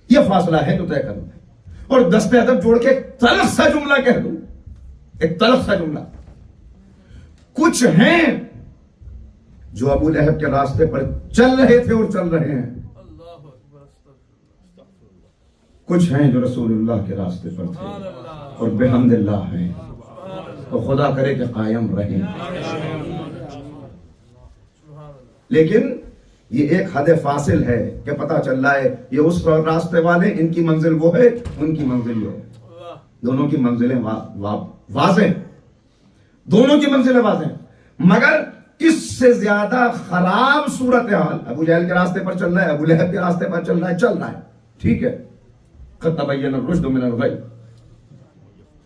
یہ فاصلہ ہے جو طے کرنا ہے. اور دست ادب جوڑ کے ایک تلخ سا جملہ کہہ دوں، ایک تلخ سا جملہ، کچھ ہیں جو ابو لہب کے راستے پر چل رہے تھے اور چل رہے ہیں، کچھ ہیں جو رسول اللہ کے راستے پر تھے اور بحمد اللہ ہیں، تو خدا کرے کہ قائم رہیں. لیکن یہ ایک حد فاصل ہے کہ پتہ چل رہا ہے یہ اس راستے والے، ان کی منزل وہ ہے، ان کی منزل یہ ہے. دونوں کی منزلیں واضح، دونوں کی منزلیں واضح. مگر اس سے زیادہ خراب صورتحال ابو جہل کے راستے پر چل رہا ہے، ابو لہب کے راستے پر چل رہا ہے، ٹھیک ہے. قد تبین الرشد من الغی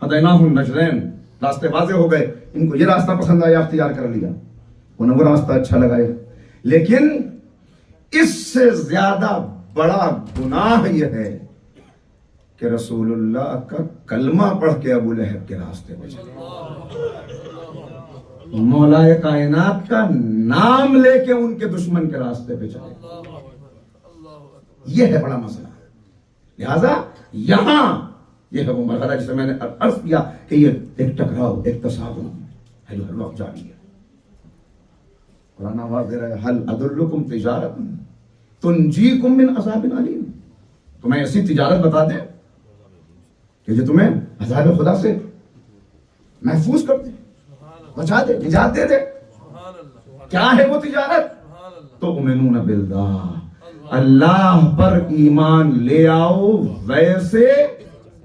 ہدیناہ النجدین، راستے واضح ہو گئے، ان کو یہ راستہ پسند آیا، اختیار کر لیا، انہیں وہ راستہ اچھا لگا. لیکن اس سے زیادہ بڑا گناہ یہ ہے کہ رسول اللہ کا کلمہ پڑھ کے ابو لہب کے راستے پہ چلے، مولا کائنات کا نام لے کے ان کے دشمن کے راستے پہ چلے. یہ ہے بڑا مسئلہ. لہذا یہاں یہ ہے وہ مرحلہ جسے میں نے عرض کیا کہ یہ ایک ٹکراؤ، ایک تصادم ہے جو ہر وقت جاری ہے. قرآن آواز دے رہا ہے، هل ادلکم تجارت تنجیکم من عذاب علیم، تمہیں ایسی تجارت بتا دیں کہ جو تمہیں عذاب خدا سے محفوظ کر دے، بچا دے، نجات دے دے. کیا ہے وہ تجارت؟ تؤمنون باللہ، اللہ پر ایمان لے آؤ ویسے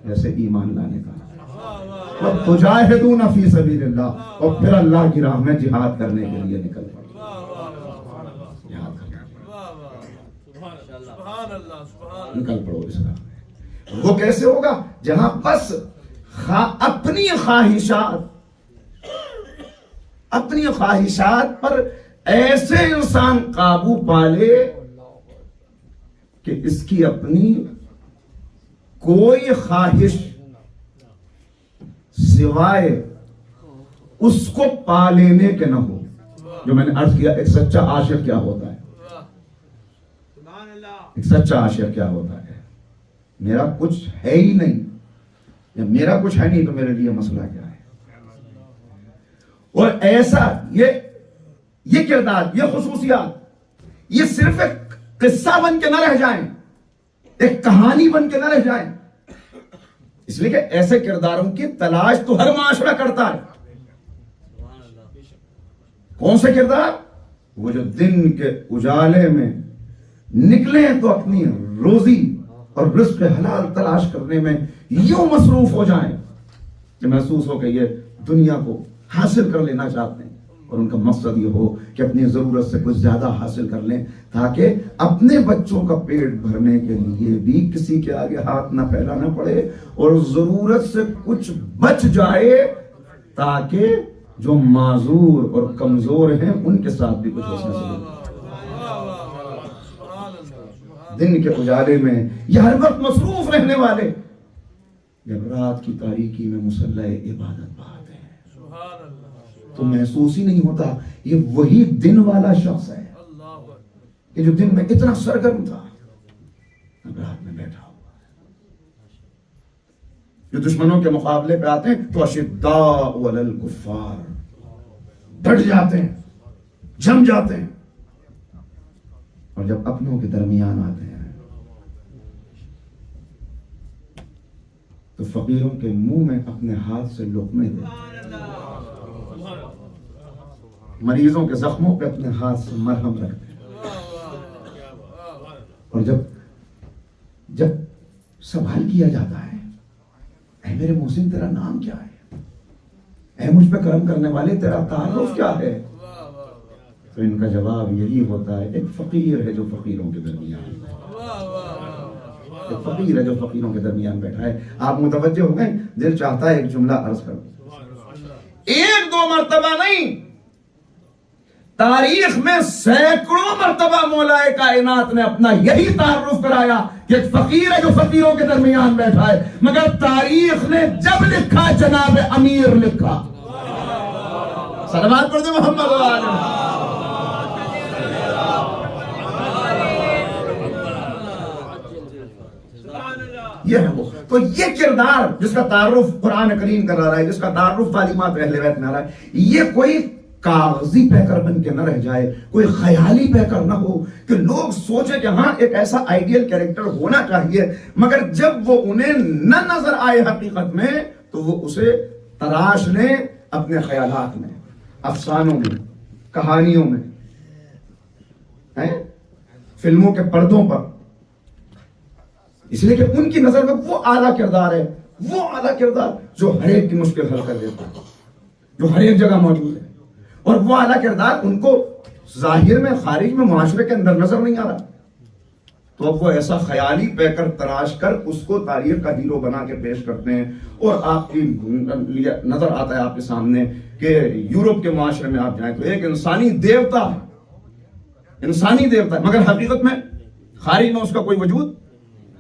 جیسے ایمان لانے کا، وتجاہدون فی سبیل اللہ، اور پھر اللہ کی راہ میں جہاد کرنے کے لیے نکل پڑو. نکل پڑو اس راہ میں. وہ کیسے ہوگا؟ جہاں بس اپنی خواہشات پر ایسے انسان قابو پالے کہ اس کی اپنی کوئی خواہش سوائے اس کو پا لینے کے نہ ہو. جو میں نے عرض کیا ایک سچا عاشق کیا ہوتا ہے، ایک سچا عاشق کیا ہوتا ہے؟ میرا کچھ ہے ہی نہیں، یا میرا کچھ ہے نہیں تو میرے لیے مسئلہ کیا ہے؟ اور ایسا یہ کردار، یہ خصوصیات، یہ صرف ایک قصہ بن کے نہ رہ جائیں، ایک کہانی بن کے نہ رہ جائیں. اس لیے کہ ایسے کرداروں کی تلاش تو ہر معاشرہ کرتا ہے. کون سے کردار؟ وہ جو دن کے اجالے میں نکلیں تو اپنی روزی اور رزق حلال تلاش کرنے میں یوں مصروف ہو جائیں کہ محسوس ہو کہ یہ دنیا کو حاصل کر لینا چاہتے ہیں، اور ان کا مقصد یہ ہو کہ اپنی ضرورت سے کچھ زیادہ حاصل کر لیں تاکہ اپنے بچوں کا پیٹ بھرنے کے لیے بھی کسی کے آگے ہاتھ نہ پھیلانا پڑے، اور ضرورت سے کچھ بچ جائے تاکہ جو معذور اور کمزور ہیں ان کے ساتھ بھی کچھ حسن سلوک. دن کے اجالے میں یہ ہر وقت مصروف رہنے والے جب رات کی تاریکی میں مصلی عبادت بات ہے تو محسوس ہی نہیں ہوتا یہ وہی دن والا شخص ہے کہ جو دن میں اتنا سرگرم تھا، اب رات میں بیٹھا ہوا ہے. جو دشمنوں کے مقابلے پہ آتے ہیں تو اشداء علی الکفار، ڈٹ جاتے ہیں، جم جاتے ہیں، اور جب اپنوں کے درمیان آتے ہیں تو فقیروں کے منہ میں اپنے ہاتھ سے لقمے دیتے ہیں، مریضوں کے زخموں پہ اپنے ہاتھ سے مرہم رکھتے ہیں. اور جب سوال کیا جاتا ہے، اے میرے محسن تیرا نام کیا ہے، اے مجھ پہ کرم کرنے والے تیرا تعارف کیا ہے، تو ان کا جواب یہی ہوتا ہے ایک فقیر ہے جو فقیروں کے درمیان ایک فقیر ہے جو فقیروں کے درمیان بیٹھا ہے. آپ متوجہ ہو گئے؟ دل چاہتا ہے ایک جملہ عرض کروں. ایک دو مرتبہ نہیں، تاریخ میں سینکڑوں مرتبہ مولا کائنات نے اپنا یہی تعارف کرایا کہ ایک فقیر ہے جو فقیروں کے درمیان بیٹھا ہے، مگر تاریخ نے جب لکھا جناب امیر لکھا. صلوات پڑھ دیں محمد و آل محمد. یہ ہے وہ. تو یہ کردار جس کا تعارف قرآن کریم کرا رہا ہے، جس کا تعارف تعلیمات اہل بیت میں آ رہا ہے، یہ کوئی کاغذی پیکر بن کے نہ رہ جائے، کوئی خیالی پیکر نہ ہو کہ لوگ سوچیں کہ ہاں ایک ایسا آئیڈیل کیریکٹر ہونا چاہیے، مگر جب وہ انہیں نہ نظر آئے حقیقت میں تو وہ اسے تراش لیں اپنے خیالات میں، افسانوں میں، کہانیوں میں، فلموں کے پردوں پر. اس لیے کہ ان کی نظر میں وہ اعلیٰ کردار ہے، وہ اعلیٰ کردار جو ہر ایک کی مشکل حل کر دیتا ہے، جو ہر ایک جگہ موجود ہے. اور وہ اعلیٰ کردار ان کو ظاہر میں، خارج میں، معاشرے کے اندر نظر نہیں آ رہا، تو اب وہ ایسا خیالی پیکر تراش کر اس کو تاریخ کا ہیرو بنا کے پیش کرتے ہیں. اور آپ کی نظر آتا ہے آپ کے سامنے کہ یورپ کے معاشرے میں آپ جائیں تو ایک انسانی دیوتا ہے، انسانی دیوتا ہے، مگر حقیقت میں خارج میں اس کا کوئی وجود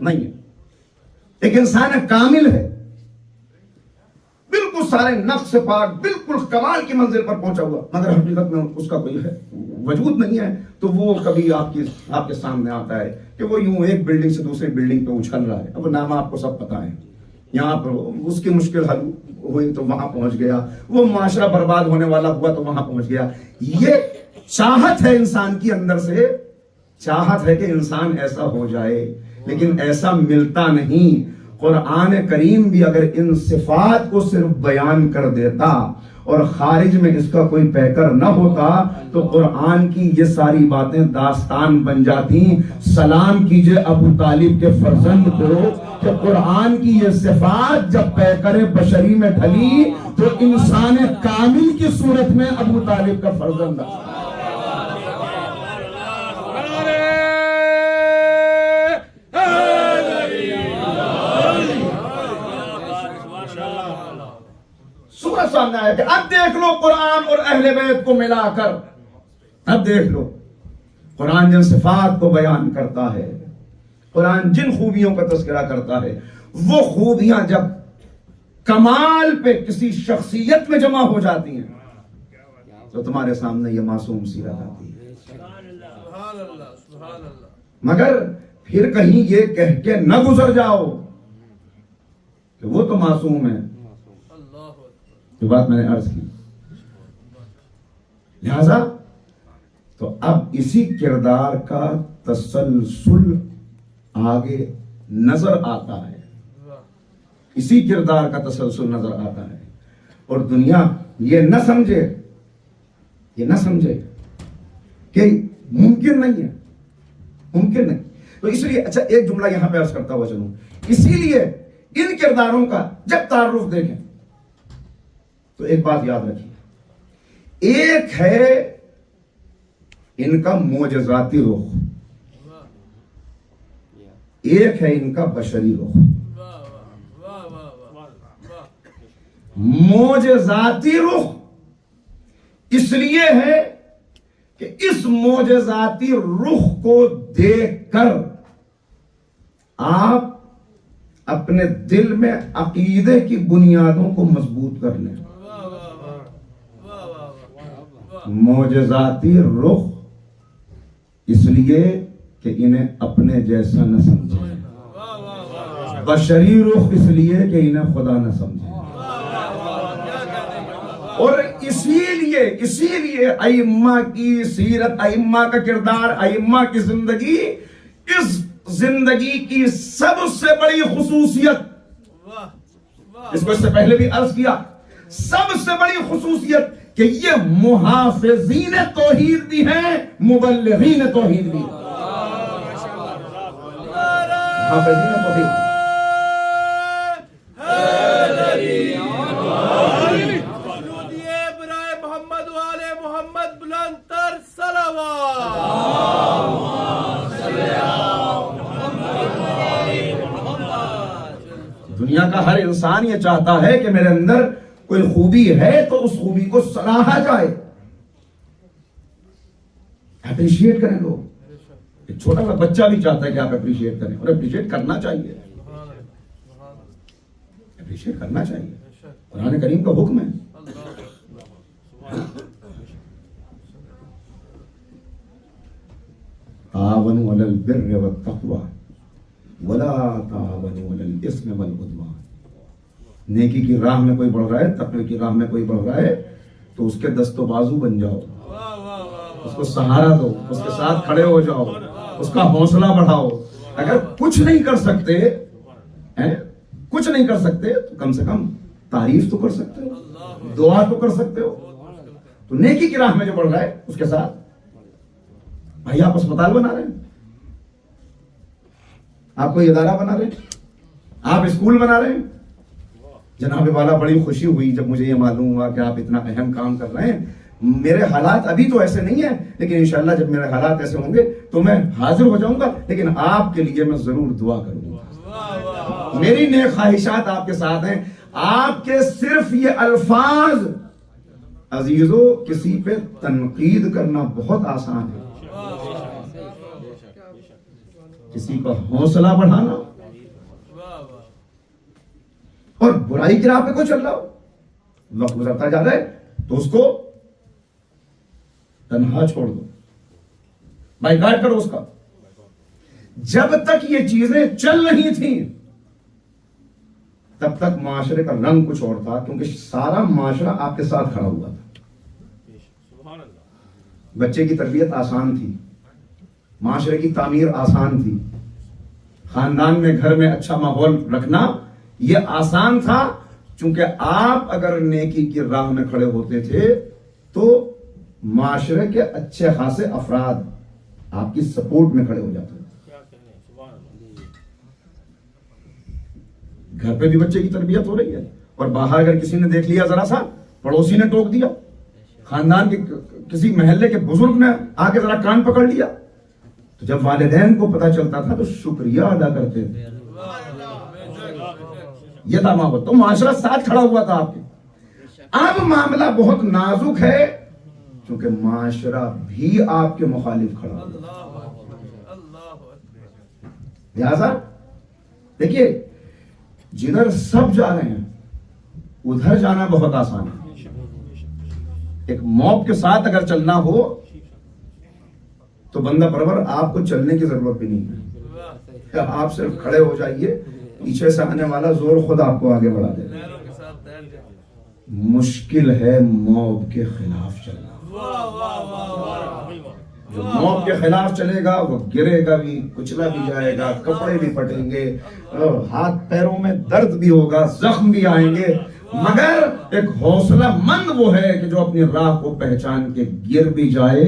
نہیں ہے. ایک انسان کامل ہے، بالکل سارے نقص سے پاک، بالکل کمال کی منزل پر پہنچا ہوا، مگر حقیقت میں اس کا کوئی وجود نہیں ہے. تو وہ کبھی آپ کے سامنے آتا ہے کہ وہ یوں ایک بلڈنگ سے دوسری بلڈنگ پہ اچھل رہا ہے. اب نام آپ کو سب پتا ہے، یہاں پر اس کی مشکل حل ہوئی تو وہاں پہنچ گیا، وہ معاشرہ برباد ہونے والا ہوا تو وہاں پہنچ گیا. یہ چاہت ہے انسان کی اندر سے، چاہت ہے کہ انسان ایسا ہو جائے، لیکن ایسا ملتا نہیں. قرآن کریم بھی اگر ان صفات کو صرف بیان کر دیتا اور خارج میں اس کا کوئی پیکر نہ ہوتا تو قرآن کی یہ ساری باتیں داستان بن جاتی. سلام کیجئے ابو طالب کے فرزند کو کہ قرآن کی یہ صفات جب پیکر بشری میں ڈھلی تو انسان کامل کی صورت میں ابو طالب کا فرزند آ. سورج سامنے آیا کہ اب دیکھ لو قرآن اور اہل بیت کو ملا کر، اب دیکھ لو قرآن جن صفات کو بیان کرتا ہے، قرآن جن خوبیوں کا تذکرہ کرتا ہے، وہ خوبیاں جب کمال پہ کسی شخصیت میں جمع ہو جاتی ہیں تو تمہارے سامنے یہ معصوم سیرت آتی ہے. مگر پھر کہیں یہ کہہ کے نہ گزر جاؤ کہ وہ تو معصوم ہے، جو بات میں نے عرض کی. لہذا تو اب اسی کردار کا تسلسل آگے نظر آتا ہے، اسی کردار کا تسلسل نظر آتا ہے. اور دنیا یہ نہ سمجھے کہ ممکن نہیں ہے، ممکن نہیں. تو اس لیے اچھا ایک جملہ یہاں پہ عرض کرتا ہوا چلوں، اسی لیے ان کرداروں کا جب تعارف دیکھیں تو ایک بات یاد رکھیے، ایک ہے ان کا معجزاتی رخ، ایک ہے ان کا بشری رخ. معجزاتی رخ اس لیے ہے کہ اس معجزاتی رخ کو دیکھ کر آپ اپنے دل میں عقیدے کی بنیادوں کو مضبوط کر لیں. معجزاتی رخ اس لیے کہ انہیں اپنے جیسا نہ سمجھے، بشری رخ اس لیے کہ انہیں خدا نہ سمجھے. اور اسی لیے ائمہ کی سیرت، ائمہ کا کردار، ائمہ کی زندگی، اس زندگی کی سب سے بڑی خصوصیت، اس کو اس سے پہلے بھی عرض کیا، سب سے بڑی خصوصیت کہ یہ محافظین توحید بھی ہیں، مبلغین توحید بھی ہیں. محافظین توحید برائے محمد والے محمد بلند تر دنیا کا ہر انسان یہ چاہتا ہے کہ میرے اندر کوئی خوبی ہے تو اس خوبی کو سراہا جائے، اپریشیٹ کریں لوگ. ایک چھوٹا سا بچہ بھی چاہتا ہے کہ آپ اپریشیٹ کریں، اور اپریشیٹ کرنا چاہیے، اپریشیٹ کرنا چاہیے. قرآن کریم کا حکم ہے. تعاونوا علی البر والتقوی ولا تعاونوا علی الاثم والعدوان. نیکی کی راہ میں کوئی بڑھ رہا ہے، تقوی کی راہ میں کوئی بڑھ رہا ہے تو اس کے دست و بازو بن جاؤ، اس کو سہارا دو، اس کے ساتھ کھڑے ہو جاؤ، اس کا حوصلہ بڑھاؤ. اگر کچھ نہیں کر سکتے کچھ نہیں کر سکتے تو کم سے کم تعریف تو کر سکتے ہو، دعا تو کر سکتے ہو. تو نیکی کی راہ میں جو بڑھ رہا ہے اس کے ساتھ. بھائی آپ اسپتال بنا رہے ہیں، آپ کوئی ادارہ بنا رہے ہیں، آپ اسکول بنا رہے ہیں. جناب والا بڑی خوشی ہوئی جب مجھے یہ معلوم ہوا کہ آپ اتنا اہم کام کر رہے ہیں. میرے حالات ابھی تو ایسے نہیں ہیں، لیکن انشاءاللہ جب میرے حالات ایسے ہوں گے تو میں حاضر ہو جاؤں گا، لیکن آپ کے لیے میں ضرور دعا کروں گا. میری نیک خواہشات آپ کے ساتھ ہیں. آپ کے صرف یہ الفاظ عزیزو، کسی پہ تنقید کرنا بہت آسان ہے، کسی کا حوصلہ بڑھانا اور برائی کی راہ پہ کوئی چل رہا ہو، وقت گزرتا جا رہا ہے تو اس کو تنہا چھوڑ دو، بائی کاٹ کرو اس کا. جب تک یہ چیزیں چل رہی تھیں تب تک معاشرے کا رنگ کچھ اور تھا، کیونکہ سارا معاشرہ آپ کے ساتھ کھڑا ہوا تھا. بچے کی تربیت آسان تھی، معاشرے کی تعمیر آسان تھی، خاندان میں گھر میں اچھا ماحول رکھنا یہ آسان تھا. چونکہ آپ اگر نیکی کی راہ میں کھڑے ہوتے تھے تو معاشرے کے اچھے خاصے افراد آپ کی سپورٹ میں کھڑے ہو جاتے تھے. گھر پہ بھی بچے کی تربیت ہو رہی ہے، اور باہر اگر کسی نے دیکھ لیا، ذرا سا پڑوسی نے ٹوک دیا، خاندان کے کسی محلے کے بزرگ نے آ کے ذرا کان پکڑ لیا، تو جب والدین کو پتا چلتا تھا تو شکریہ ادا کرتے تھے. یہ تھا محبت. تو معاشرہ ساتھ کھڑا ہوا تھا آپ کے. اب معاملہ بہت نازک ہے کیونکہ معاشرہ بھی آپ کے مخالف کھڑا ہوا. لہذا دیکھیے، جدھر سب جا رہے ہیں ادھر جانا بہت آسان ہے. ایک موب کے ساتھ اگر چلنا ہو تو بندہ پرور آپ کو چلنے کی ضرورت بھی نہیں ہے، آپ صرف کھڑے ہو جائیے، پیچھے سے آنے والا زور خود آپ کو آگے بڑھا دے. مشکل ہے موب کے خلاف چلنا. جو موب کے خلاف چلے گا وہ گرے گا بھی، کچلا بھی جائے گا، کپڑے بھی پھٹیں گے، ہاتھ پیروں میں درد بھی ہوگا، زخم بھی آئیں گے. مگر ایک حوصلہ مند وہ ہے کہ جو اپنی راہ کو پہچان کے گر بھی جائے.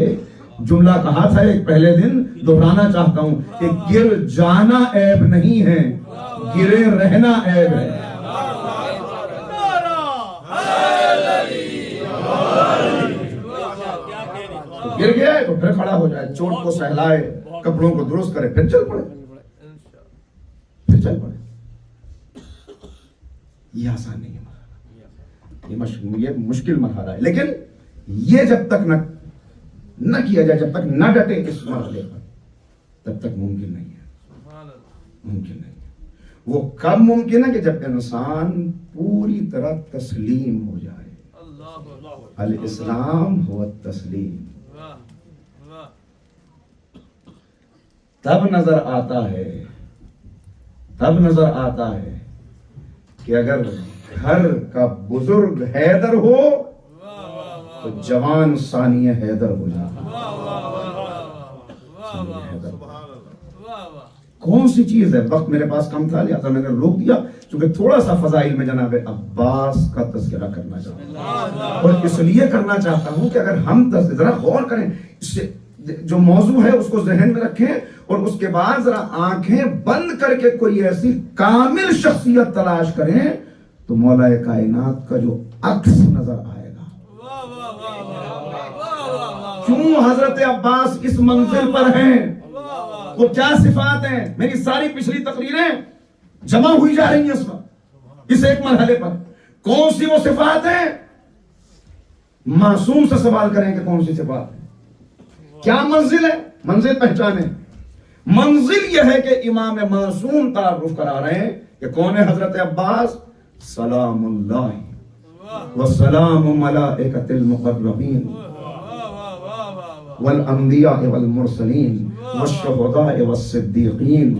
جملہ کہا تھا ایک پہلے دن، دہرانا چاہتا ہوں کہ گر جانا عیب نہیں ہے، گرے رہنا عیب ہے. گر گیا ہے تو پھر کھڑا ہو جائے، چوٹ کو سہلائے، کپڑوں کو درست کرے، پھر چل پڑے، پھر چل پڑے. یہ آسان نہیں ہے، یہ مشکل مرحلہ ہے. لیکن یہ جب تک نہ کیا جائے، جب تک نہ ڈٹے اس مرحلے پر، تب تک ممکن نہیں ہے. ممکن نہیں ہے. وہ کب ممکن ہے کہ جب انسان پوری طرح تسلیم ہو جائے. الاسلام ہو التسلیم. تب نظر آتا ہے کہ اگر گھر کا بزرگ حیدر ہو تو جوان ثانیہ حیدر ہو جاتا. کون سی چیز ہے؟ وقت میرے پاس کم تھا لہذا میں نے روک دیا، چونکہ تھوڑا سا فضائل میں جناب عباس کا تذکرہ کرنا چاہتا ہوں، اور اس لیے کرنا چاہتا ہوں کہ اگر ہم ذرا غور کریں، اس سے جو موضوع ہے اس کو ذہن میں رکھیں، اور اس کے بعد ذرا آنکھیں بند کر کے کوئی ایسی کامل شخصیت تلاش کریں تو مولا کائنات کا جو عکس نظر آئے گا. کیوں حضرت عباس اس منزل پر ہیں؟ وہ کیا صفات ہیں؟ میری ساری پچھلی تقریریں جمع ہوئی جا رہی ہیں اس وقت. اس ایک مرحلے پر کون سی وہ صفات ہیں؟ معصوم سے سوال کریں کہ کون سی صفات ہے، کیا منزل ہے، منزل پہچانے۔ منزل یہ ہے کہ امام معصوم تعارف کرا رہے ہیں کہ کون ہے حضرت عباس، سلام اللہ والسلام ملائکۃ المقربین والانبیاء والمرسلین والشہداء والصدیقین۔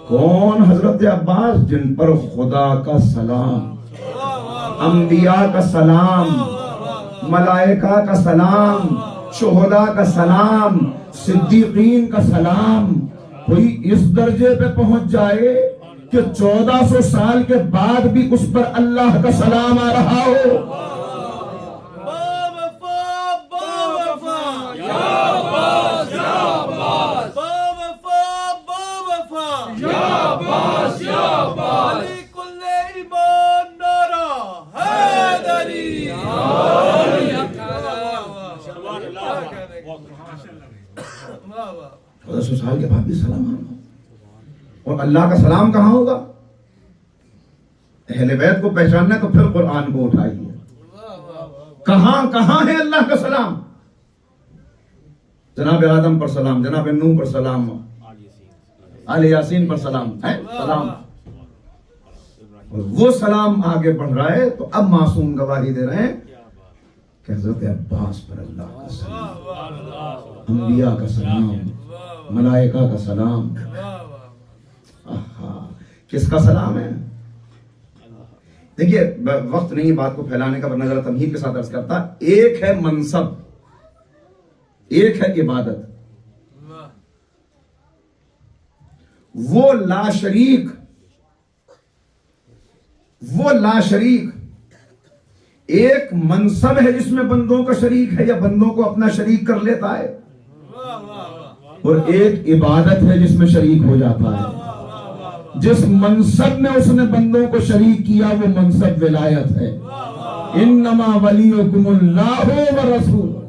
کون حضرت عباس؟ جن پر خدا کا سلام، انبیاء کا سلام، ملائکہ کا سلام، شہداء کا سلام، صدیقین کا سلام۔ کوئی اس درجے پہ پہنچ جائے کہ 1400 سال کے بعد بھی اس پر اللہ کا سلام آ رہا ہو۔ سال کے بعد بھی سلام آنا، اور اللہ کا سلام کہاں ہوگا؟ اہل بیت کو پہچاننا تو پھر قرآن کو اٹھائیے، کہاں کہاں ہے اللہ کا سلام؟ جناب آدم پر سلام، جناب نوح پر سلام، آل یاسین پر سلام ہے سلام، اور وہ سلام آگے بڑھ رہا ہے۔ تو اب معصوم گواہی دے رہے ہیں کہ حضرت عباس پر اللہ کا سلام، انبیاء کا سلام، ملائکہ کا سلام۔ کس کا سلام ہے؟ دیکھیے وقت نہیں بات کو پھیلانے کا، ورنہ ذرا تمہید کے ساتھ عرض کرتا۔ ایک ہے منصب، ایک ہے عبادت۔ وہ لا شریک ایک منصب ہے جس میں بندوں کا شریک ہے یا بندوں کو اپنا شریک کر لیتا ہے، اور ایک عبادت ہے جس میں شریک ہو جاتا ہے۔ جس منصب میں اس نے بندوں کو شریک کیا وہ منصب ولایت ہے۔ انما ولیکم اللہ ورسولہ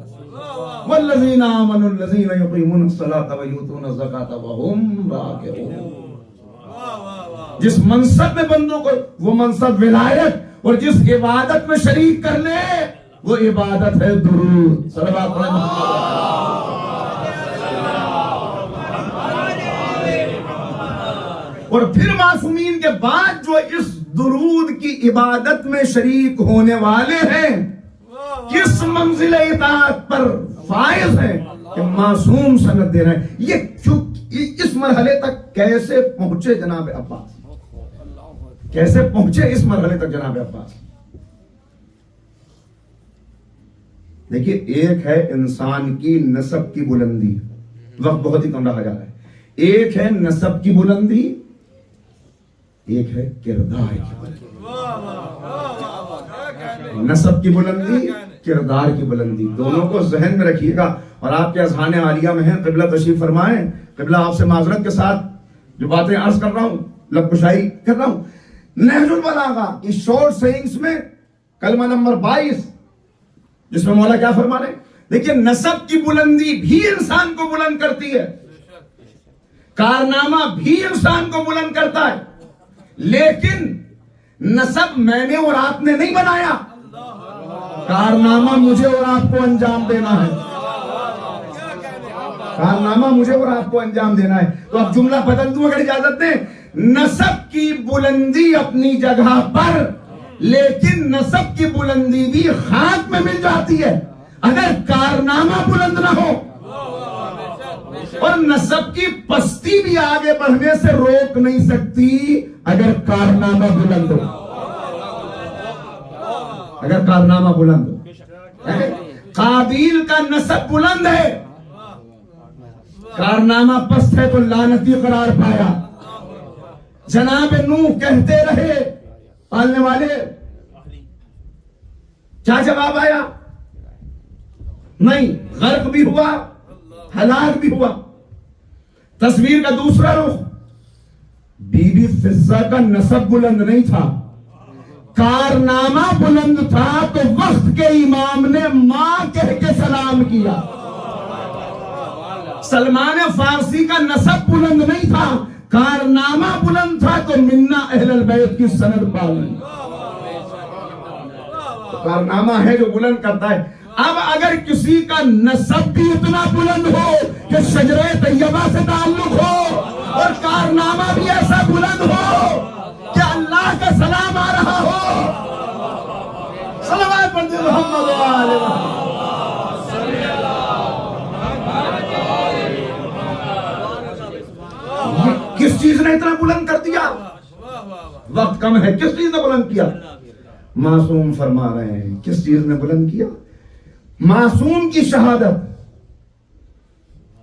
والذین آمنوا الذین یقیمون الصلاۃ ویؤتون الزکاۃ وہم راکعون۔ جس منصب میں بندوں کو، وہ منصب ولایت، اور جس عبادت میں شریک کر لے وہ عبادت ہے درود۔ صلوات اور پھر معصومین کے بعد جو اس درود کی عبادت میں شریک ہونے والے ہیں کس منزل اطاعت پر فائز ہیں کہ معصوم سند دے رہے ہیں۔ یہ اس مرحلے تک کیسے پہنچے جناب عباس؟ کیسے پہنچے اس مرحلے تک جناب عباس؟ دیکھیے ایک ہے انسان کی نسب کی بلندی، وقت بہت ہی کم رہا جا رہا ہے۔ ایک ہے نسب کی بلندی، ایک ہے کردار کی بلندی۔ نسب کی بلندی، کردار کی بلندی، دونوں کو ذہن میں رکھیے گا۔ اور آپ کے اذہان عالیہ میں ہیں، قبلہ تشریف فرمائیں۔ قبلہ آپ سے معذرت کے ساتھ جو باتیں عرض کر رہا ہوں، لب کشائی کر رہا ہوں، نہج البلاغہ اس شارٹ سیئنگز میں کلمہ نمبر 22 جس میں مولا کیا فرما رہے ہیں؟ دیکھیے نسب کی بلندی بھی انسان کو بلند کرتی ہے، کارنامہ بھی انسان کو بلند کرتا ہے، لیکن نسب میں نے اور آپ نے نہیں بنایا، کارنامہ مجھے اور آپ کو انجام دینا ہے، کارنامہ مجھے اور آپ کو انجام دینا ہے۔ تو اب جملہ بدل دوں اگر اجازت دیں، نسب کی بلندی اپنی جگہ پر، لیکن نسب کی بلندی بھی خاک میں مل جاتی ہے اگر کارنامہ بلند نہ ہو، اور نسب کی پستی بھی آگے بڑھنے سے روک نہیں سکتی اگر کارنامہ بلند ہو، اگر کارنامہ بلند ہو۔ قابیل کا نسب بلند ہے، کارنامہ پست ہے تو لعنتی قرار پایا۔ جناب نوح کہتے رہے، پالنے والے، کیا جواب آیا؟ نہیں، غرق بھی ہوا، ہلاک بھی ہوا۔ تصویر کا دوسرا رخ، بی بی فضہ کا نسب بلند نہیں تھا، کارنامہ بلند تھا، تو وقت کے امام نے ماں کہہ کے سلام کیا۔ سلمان فارسی کا نسب بلند نہیں تھا، کارنامہ بلند تھا تو منا اہل البیت کی سند پالن، کارنامہ ہے جو بلند کرتا ہے۔ اب اگر کسی کا نسب بھی اتنا بلند ہو کہ شجرہ طیبہ سے تعلق ہو اور کارنامہ بھی ایسا بلند ہو کہ اللہ کا سلام آ رہا ہو، صلوات پڑھتے محمد علیہ وسلم، کس چیز نے اتنا بلند کر دیا؟ وقت کم ہے، کس چیز نے بلند کیا؟ معصوم فرما رہے ہیں کس چیز نے بلند کیا؟ معصوم کی شہادت،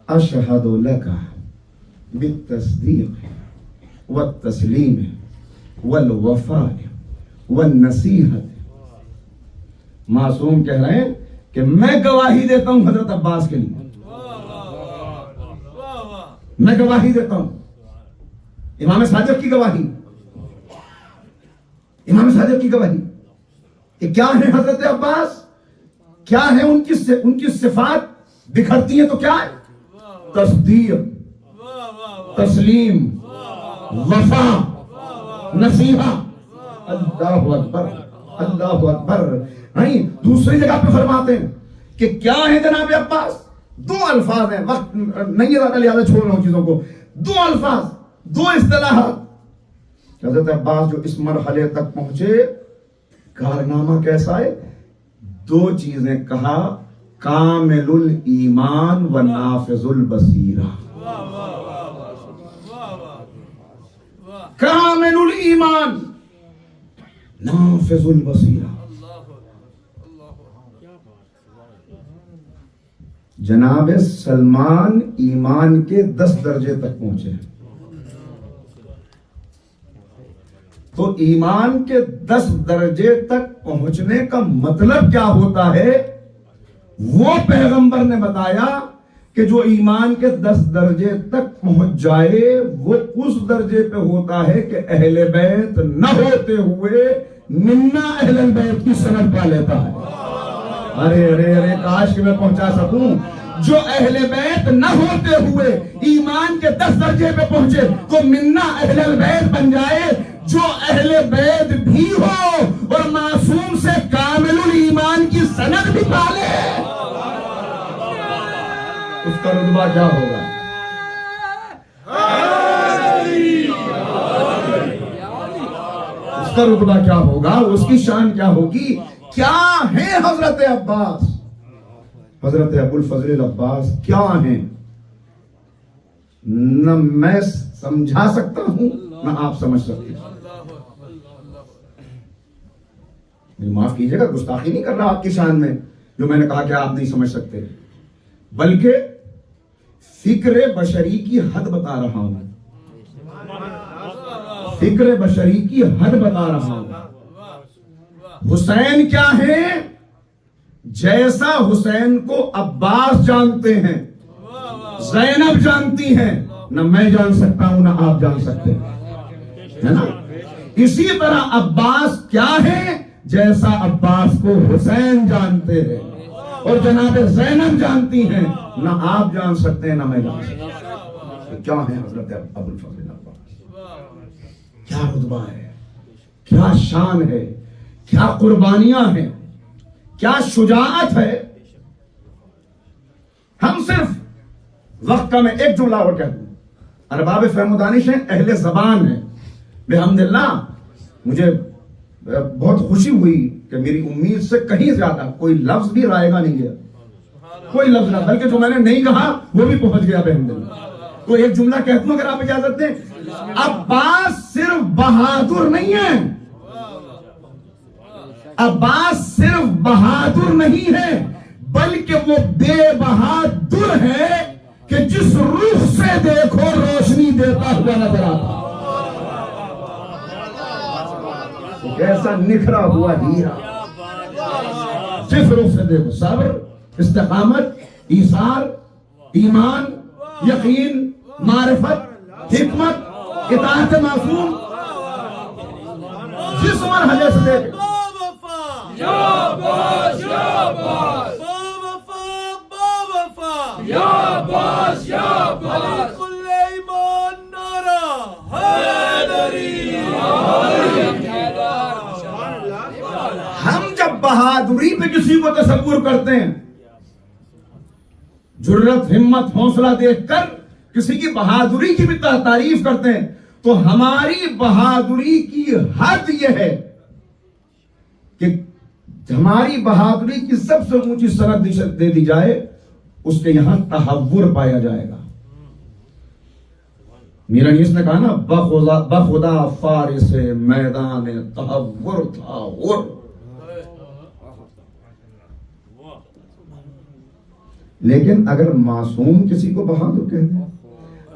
اشہد لک بالتصدیق والتسلیم والوفاء والنصیحت۔ معصوم کہہ رہے ہیں کہ میں گواہی دیتا ہوں حضرت عباس کے لیے، میں گواہی دیتا ہوں، امام صادق کی گواہی، امام صادق کی گواہی کہ کیا ہے حضرت عباس، کیا ہے ان کی صفات بکھرتی ہیں تو کیا ہے؟ تصدیق، تسلیم، وفا، نصیحہ۔ اللہ اکبر، اللہ اکبر۔ نہیں، دوسری جگہ پہ فرماتے ہیں کہ کیا ہے جناب عباس؟ دو الفاظ ہیں، وقت نہیں ہے لہذا چھوڑ رہا ہوں چیزوں کو، دو الفاظ، دو اصطلاحات۔ حضرت عباس جو اس مرحلے تک پہنچے، کارنامہ کیسا ہے؟ دو چیزیں کہا، کامل الایمان و نافذ البصیرہ۔ کامل الایمان، نافذ البصیرہ۔ جناب سلمان ایمان کے 10 درجے تک پہنچے، تو ایمان کے 10 درجے تک پہنچنے کا مطلب کیا ہوتا ہے؟ وہ پیغمبر نے بتایا کہ جو ایمان کے 10 درجے تک پہنچ جائے وہ اس درجے پہ ہوتا ہے کہ اہل بیت نہ ہوتے ہوئے منا اہل بیت کی سند پا لیتا ہے۔ ارے ارے ارے کاش کہ میں پہنچا سکوں، جو اہل بیت نہ ہوتے ہوئے ایمان کے 10 درجے پہ پہنچے تو منا اہل بیت بن جائے، جو اہل بیت بھی ہو اور معصوم سے کامل الایمان کی سند بھی پالے، اس کا رتبہ کیا ہوگا؟ اس کا رتبہ کیا ہوگا؟ اس کی شان کیا ہوگی؟ کیا ہے حضرت عباس، حضرت ابو الفضل العباس کیا ہیں؟ نہ میں سمجھا سکتا ہوں نہ آپ سمجھ سکتے۔ معاف کیجئے گا، گستاخی نہیں کر رہا آپ کی شان میں جو میں نے کہا کہ آپ نہیں سمجھ سکتے، بلکہ فکر بشری کی حد بتا رہا ہوں، فکر بشری کی حد بتا رہا ہوں۔ حسین کیا ہے؟ جیسا حسین کو عباس جانتے ہیں، زینب جانتی ہیں، نہ میں جان سکتا ہوں نہ آپ جان سکتے ہیں، ہے نا؟ اسی طرح عباس کیا ہے؟ جیسا عباس کو حسین جانتے ہیں اور جناب زینب جانتی ہیں، نہ آپ جان سکتے ہیں نہ میں جان سکتا ہوں۔ کیا ہے حضرت ابو الفضل عباس؟ کیا رتبہ ہے، کیا شان ہے، کیا قربانیاں ہیں، کیا شجاعت ہے۔ ہم صرف وقت کا میں ایک جملہ اور کہہ دوں، ارباب فہم و دانش ہیں، اہل زبان ہیں، بحمداللہ مجھے بہت خوشی ہوئی کہ میری امید سے کہیں زیادہ کوئی لفظ بھی رائے گا نہیں گیا، کوئی لفظ نہ، بلکہ جو میں نے نہیں کہا وہ بھی پہنچ گیا بحمداللہ۔ تو ایک جملہ کہتا ہوں اگر آپ اجازت دیں، عباس صرف بہادر نہیں ہے، عباس صرف بہادر نہیں ہے بلکہ وہ بے بہادر ہے کہ جس رخ سے دیکھو روشنی دیتا ہوا نظر آتا، کیسا نکھرا ہوا ہیرا، جس رخ سے دیکھو، صبر، استقامت، ایثار، ایمان، یقین، معرفت، حکمت، اطاعت معصوم، جس مرحلے سے دیکھو، بہادری پہ کسی کو تصور کرتے ہیں، جرت ہمت حوصلہ دیکھ کر کسی کی بہادری کی بھی تعریف کرتے ہیں، تو ہماری بہادری کی حد یہ ہے کہ ہماری بہادری کی سب سے اونچی سند دے دی جائے، اس کے یہاں تحور پایا جائے گا۔ میرا نیس نے کہا نا، بخدا فارس میدان تحور تھا اور لیکن اگر معصوم کسی کو بہادر کہہ دیں،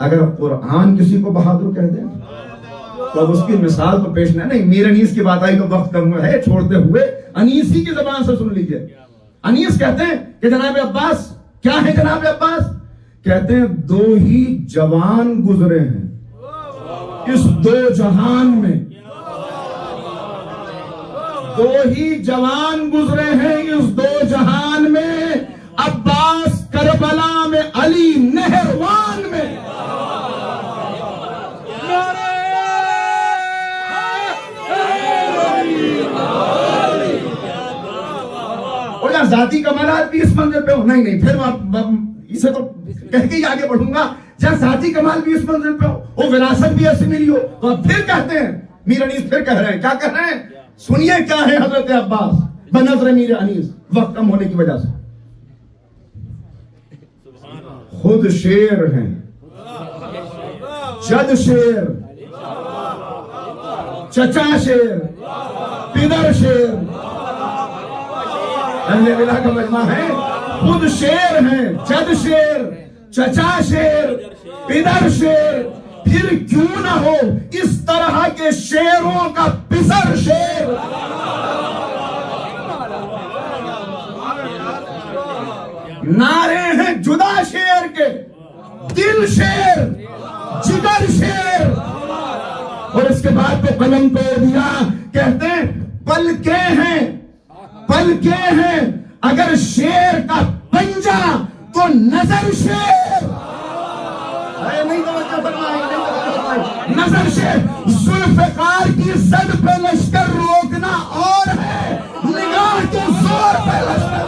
اگر قرآن کسی کو بہادر کہہ دیں، تو اب اس کی مثال تو پیش نہیں۔ میرا انیس کی بات آئی تو وقت کم ہے، چھوڑتے ہوئے انیس ہی کی زبان سے سن لیجئے۔ انیس کہتے ہیں کہ جناب عباس، کیا ہے جناب عباس؟ کہتے ہیں دو ہی جوان گزرے ہیں اس دو جہان میں، دو ہی جوان گزرے ہیں اس دو جہان میں، عباس کربلا میں، علی نہروان میں۔ اور یا ذاتی کمالات بھی اس منزل پہ ہو، نہیں پھر اسے تو کہہ کے ہی آگے بڑھوں گا، جہاں ذاتی کمال بھی اس منزل پہ ہو، وہ وراثت بھی ایسی ملی ہو، تو اب پھر کہتے ہیں میر انیس پھر کہہ رہے ہیں، کیا کہہ رہے ہیں؟ سنیے کیا ہے حضرت عباس بنظر میر انیس، وقت کم ہونے کی وجہ سے۔ خود شیر ہیں، جد شیر، چچا شیر، پدر شیر، اہل ولا کا مجمع ہے، خود شیر ہیں، جد شیر، چچا شیر، پدر شیر، پھر کیوں نہ ہو اس طرح کے شیروں کا پسر شیر۔ نعرے ہیں جدا شیر کے، دل شیر، جگر شیر، اور اس کے بعد تو قلم توڑ دیا، کہتے ہیں پلکیں ہیں، پلکیں ہیں، اگر شیر کا پنجہ تو نظر شیر۔ نہیں توجہ فرمائی، نظر شیر، ذوالفقار کی زد پہ لشکر روکنا اور ہے نگاہ کے زور پہ لشکر۔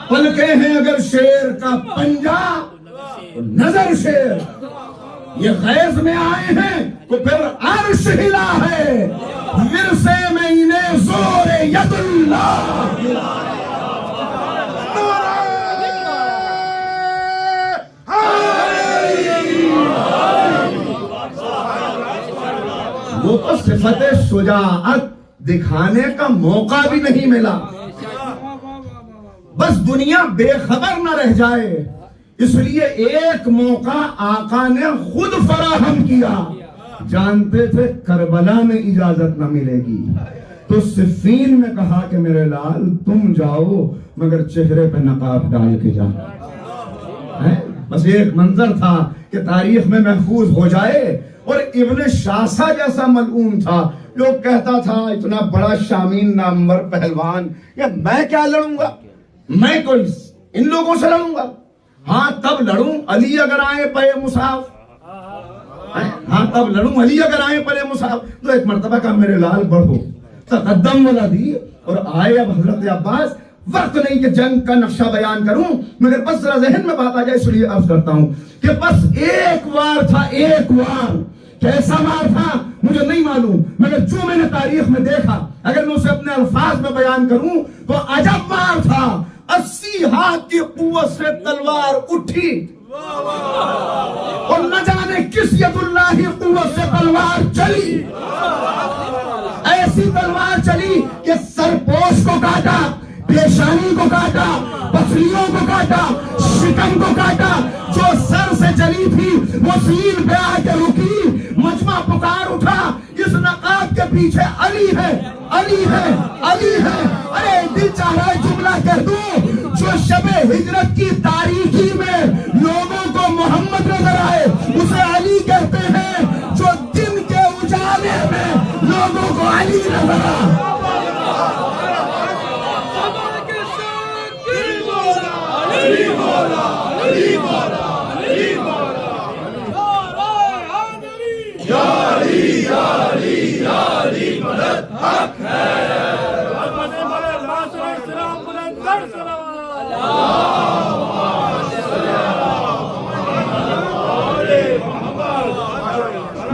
پلکیں ہیں اگر شیر کا پنجہ تو نظر شیر، یہ غیظ میں آئے ہیں تو پھر عرش ہلا ہے، ورثے میں انہیں زور ید اللہ ملا ہے۔ وہ تو صفت شجاعت دکھانے کا موقع بھی نہیں ملا، بس دنیا بے خبر نہ رہ جائے، اس لیے ایک موقع آقا نے خود فراہم کیا۔ جانتے تھے کربلا میں اجازت نہ ملے گی، تو صفین میں کہا کہ میرے لال تم جاؤ مگر چہرے پہ نقاب ڈال کے جانا۔ بس ایک منظر تھا کہ تاریخ میں محفوظ ہو جائے۔ اور ابن شاسا جیسا ملعون تھا، لوگ کہتا تھا اتنا بڑا شامین نامور پہلوان، یا میں کیا لڑوں گا، میں کوئی ان لوگوں سے لڑوں گا؟ ہاں تب لڑوں علی اگر آئے پے مصاف، ہاں تب لڑوں علی اگر آئے پے مصاف۔ تو ایک مرتبہ کا میرے لال بڑھو، تقدم والا دی، اور آئے اب حضرت عباس۔ وقت نہیں کہ جنگ کا نقشہ بیان کروں، مگر بس ذرا ذہن میں بات آ جائے، اس لیے عرض کرتا ہوں کہ بس ایک وار تھا، ایک وار، کیسا وار تھا مجھے نہیں معلوم، مگر جو میں نے تاریخ میں دیکھا، اگر میں اسے اپنے الفاظ میں بیان کروں تو عجب وار تھا۔ 80 ہاتھ کی قوت سے تلوار اٹھی، اور نہ جانے کس ید اللہ کی قوت سے تلوار چلی، ایسی تلوار چلی کہ سرپوش کو کاٹا، پیشانی کو کاٹا، پسلیوں کو کاٹا، شکم کو کاٹا۔ جو سر سے چلی تھی وہ سین پہ آ کے رکی، مجمع پکار اٹھا، اس نقاب کے پیچھے علی ہے، علی ہے، علی ہے۔ ارے دل چاہ رہا ہے جملہ کہہ دوں، جو شب ہجرت کی تاریکی میں لوگوں کو محمد نظر آئے اسے علی کہتے ہیں، جو دن کے اجالے میں لوگوں کو علی نظر آئے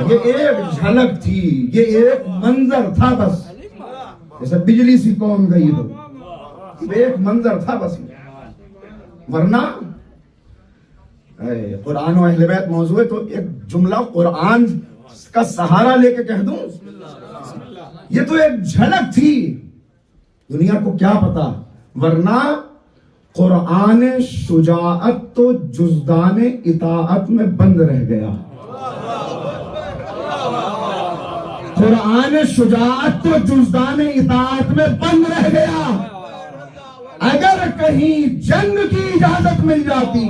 یہ ایک جھلک تھی، یہ ایک منظر تھا بس، جیسے بجلی سی کون گئی ہو، ایک منظر تھا بس، ورنہ قرآن و اہل بیت موضوع ہے تو ایک جملہ قرآن کا سہارا لے کے کہہ دوں، یہ تو ایک جھلک تھی، دنیا کو کیا پتا، ورنہ قرآن شجاعت تو جزدان اطاعت میں بند رہ گیا، قرآن شجاعت تو جزدان اطاعت میں بند رہ گیا، اگر کہیں جنگ کی اجازت مل جاتی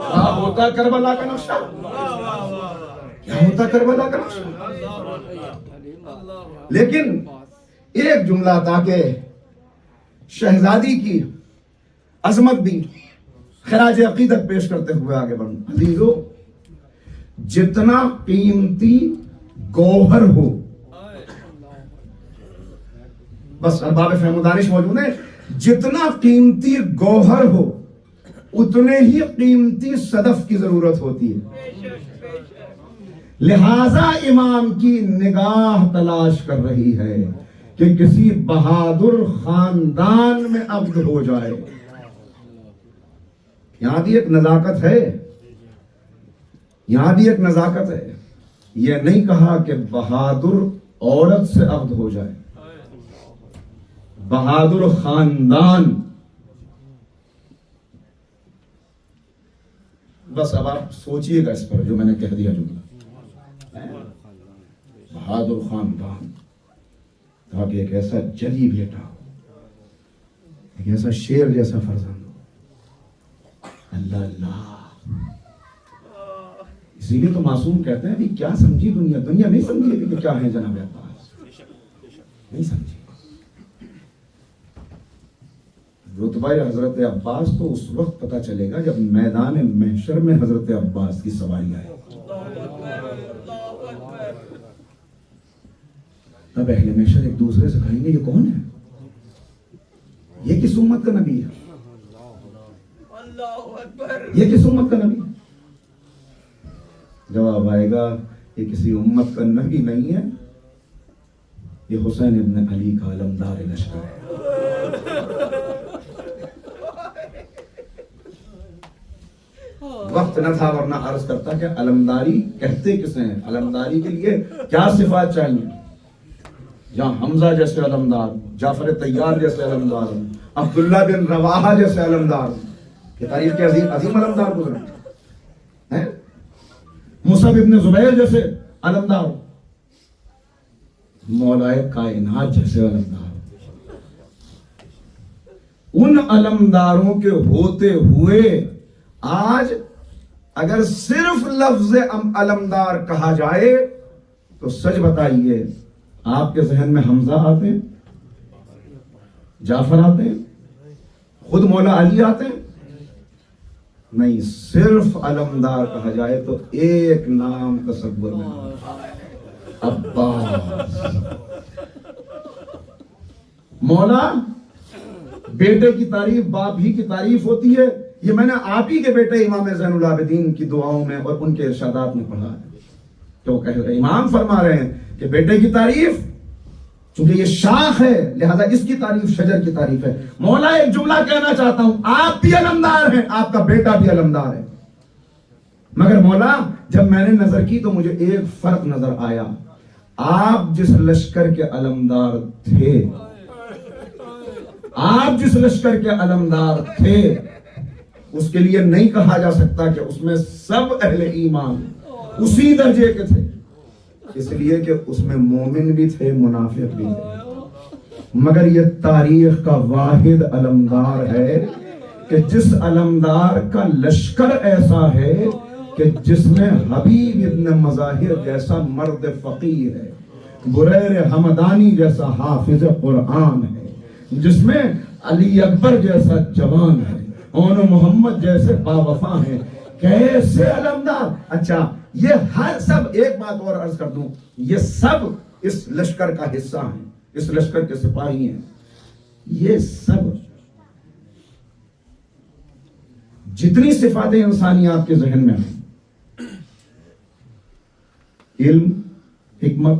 کیا ہوتا کربلا کا نقشہ، کیا ہوتا کربلا کا نقشہ۔ لیکن ایک جملہ تاکہ شہزادی کی عظمت بھی خراج عقیدت پیش کرتے ہوئے آگے بڑھوں۔ عزیزو، جتنا قیمتی گوہر ہو، بس ارباب فہم و دانش موجود ہیں، جتنا قیمتی گوہر ہو اتنے ہی قیمتی صدف کی ضرورت ہوتی ہے، لہذا امام کی نگاہ تلاش کر رہی ہے کہ کسی بہادر خاندان میں عبد ہو جائے۔ یہاں بھی ایک نزاکت ہے، یہاں بھی ایک نزاکت ہے، یہ نہیں کہا کہ بہادر عورت سے عبد ہو جائے، بہادر خاندان۔ بس اب آپ سوچئے گا اس پر جو میں نے کہہ دیا جملہ، بہادر خاندان، تاکہ ایک ایسا جلی بیٹا ہو، ایک ایسا شیر جیسا فرزند ہو۔ اللہ اللہ، اسی لیے تو معصوم کہتے ہیں کہ کیا سمجھی دنیا، دنیا نہیں سمجھی کہ کیا ہے جناب عباس، نہیں سمجھی۔ رتبہ حضرت عباس تو اس وقت پتہ چلے گا جب میدان محشر میں حضرت عباس کی سواری آئے، تب اہل محشر ایک دوسرے سے کہیں گے یہ کون ہے، یہ کس امت کا نبی ہے، یہ کس امت کا نبی ہے؟ جواب آئے گا یہ کسی امت کا نبی نہیں ہے، یہ حسین ابن علی کا علمدار لشکر ہے۔ وقت نہ تھا ورنہ عرض کرتا کہ علمداری کہتے کسے ہیں، علمداری کے لیے کیا صفات چاہیے؟ جہاں حمزہ جیسے علمدار، جعفر طیار جیسے علمدار، عبداللہ بن رواحہ جیسے علمدار، یہ تاریخ کے عظیم علمدار گزرے ہیں، مصعب ابن زبیر جیسے علمدار، مولائے کائنات جیسے علمدار۔ ان علمداروں کے ہوتے ہوئے آج اگر صرف لفظ علمدار کہا جائے تو سچ بتائیے آپ کے ذہن میں حمزہ آتے ہیں، جعفر آتے ہیں، خود مولا علی آتے ہیں؟ نہیں، صرف علمدار کہا جائے تو ایک نام تصور میں عباس۔ مولا بیٹے کی تعریف باپ ہی کی تعریف ہوتی ہے، یہ میں نے آپ ہی کے بیٹے امام زین العابدین کی دعاؤں میں اور ان کے ارشادات میں پڑھا ہے، تو کہہ رہے امام فرما رہے ہیں کہ بیٹے کی تعریف چونکہ یہ شاخ ہے لہذا اس کی تعریف شجر کی تعریف ہے۔ مولا ایک جملہ کہنا چاہتا ہوں، آپ بھی علمدار ہیں، آپ کا بیٹا بھی علمدار ہے، مگر مولا جب میں نے نظر کی تو مجھے ایک فرق نظر آیا، آپ جس لشکر کے علمدار تھے، آپ جس لشکر کے علمدار تھے اس کے لیے نہیں کہا جا سکتا کہ اس میں سب اہل ایمان اسی درجے کے تھے، اس لیے کہ اس میں مومن بھی تھے، منافق بھی تھے۔ مگر یہ تاریخ کا واحد علمدار ہے کہ جس علمدار کا لشکر ایسا ہے کہ جس میں حبیب ابن مظاہر جیسا مرد فقیر ہے، بریر حمدانی جیسا حافظ قرآن ہے، جس میں علی اکبر جیسا جوان ہے، اون محمد جیسے باوفا ہیں، کیسے علمدار۔ اچھا یہ ہر سب، ایک بات اور عرض کر دوں، یہ سب اس لشکر کا حصہ ہیں، اس لشکر کے سپاہی ہیں، یہ سب جتنی صفاتیں انسانی آپ کے ذہن میں ہیں، علم، حکمت،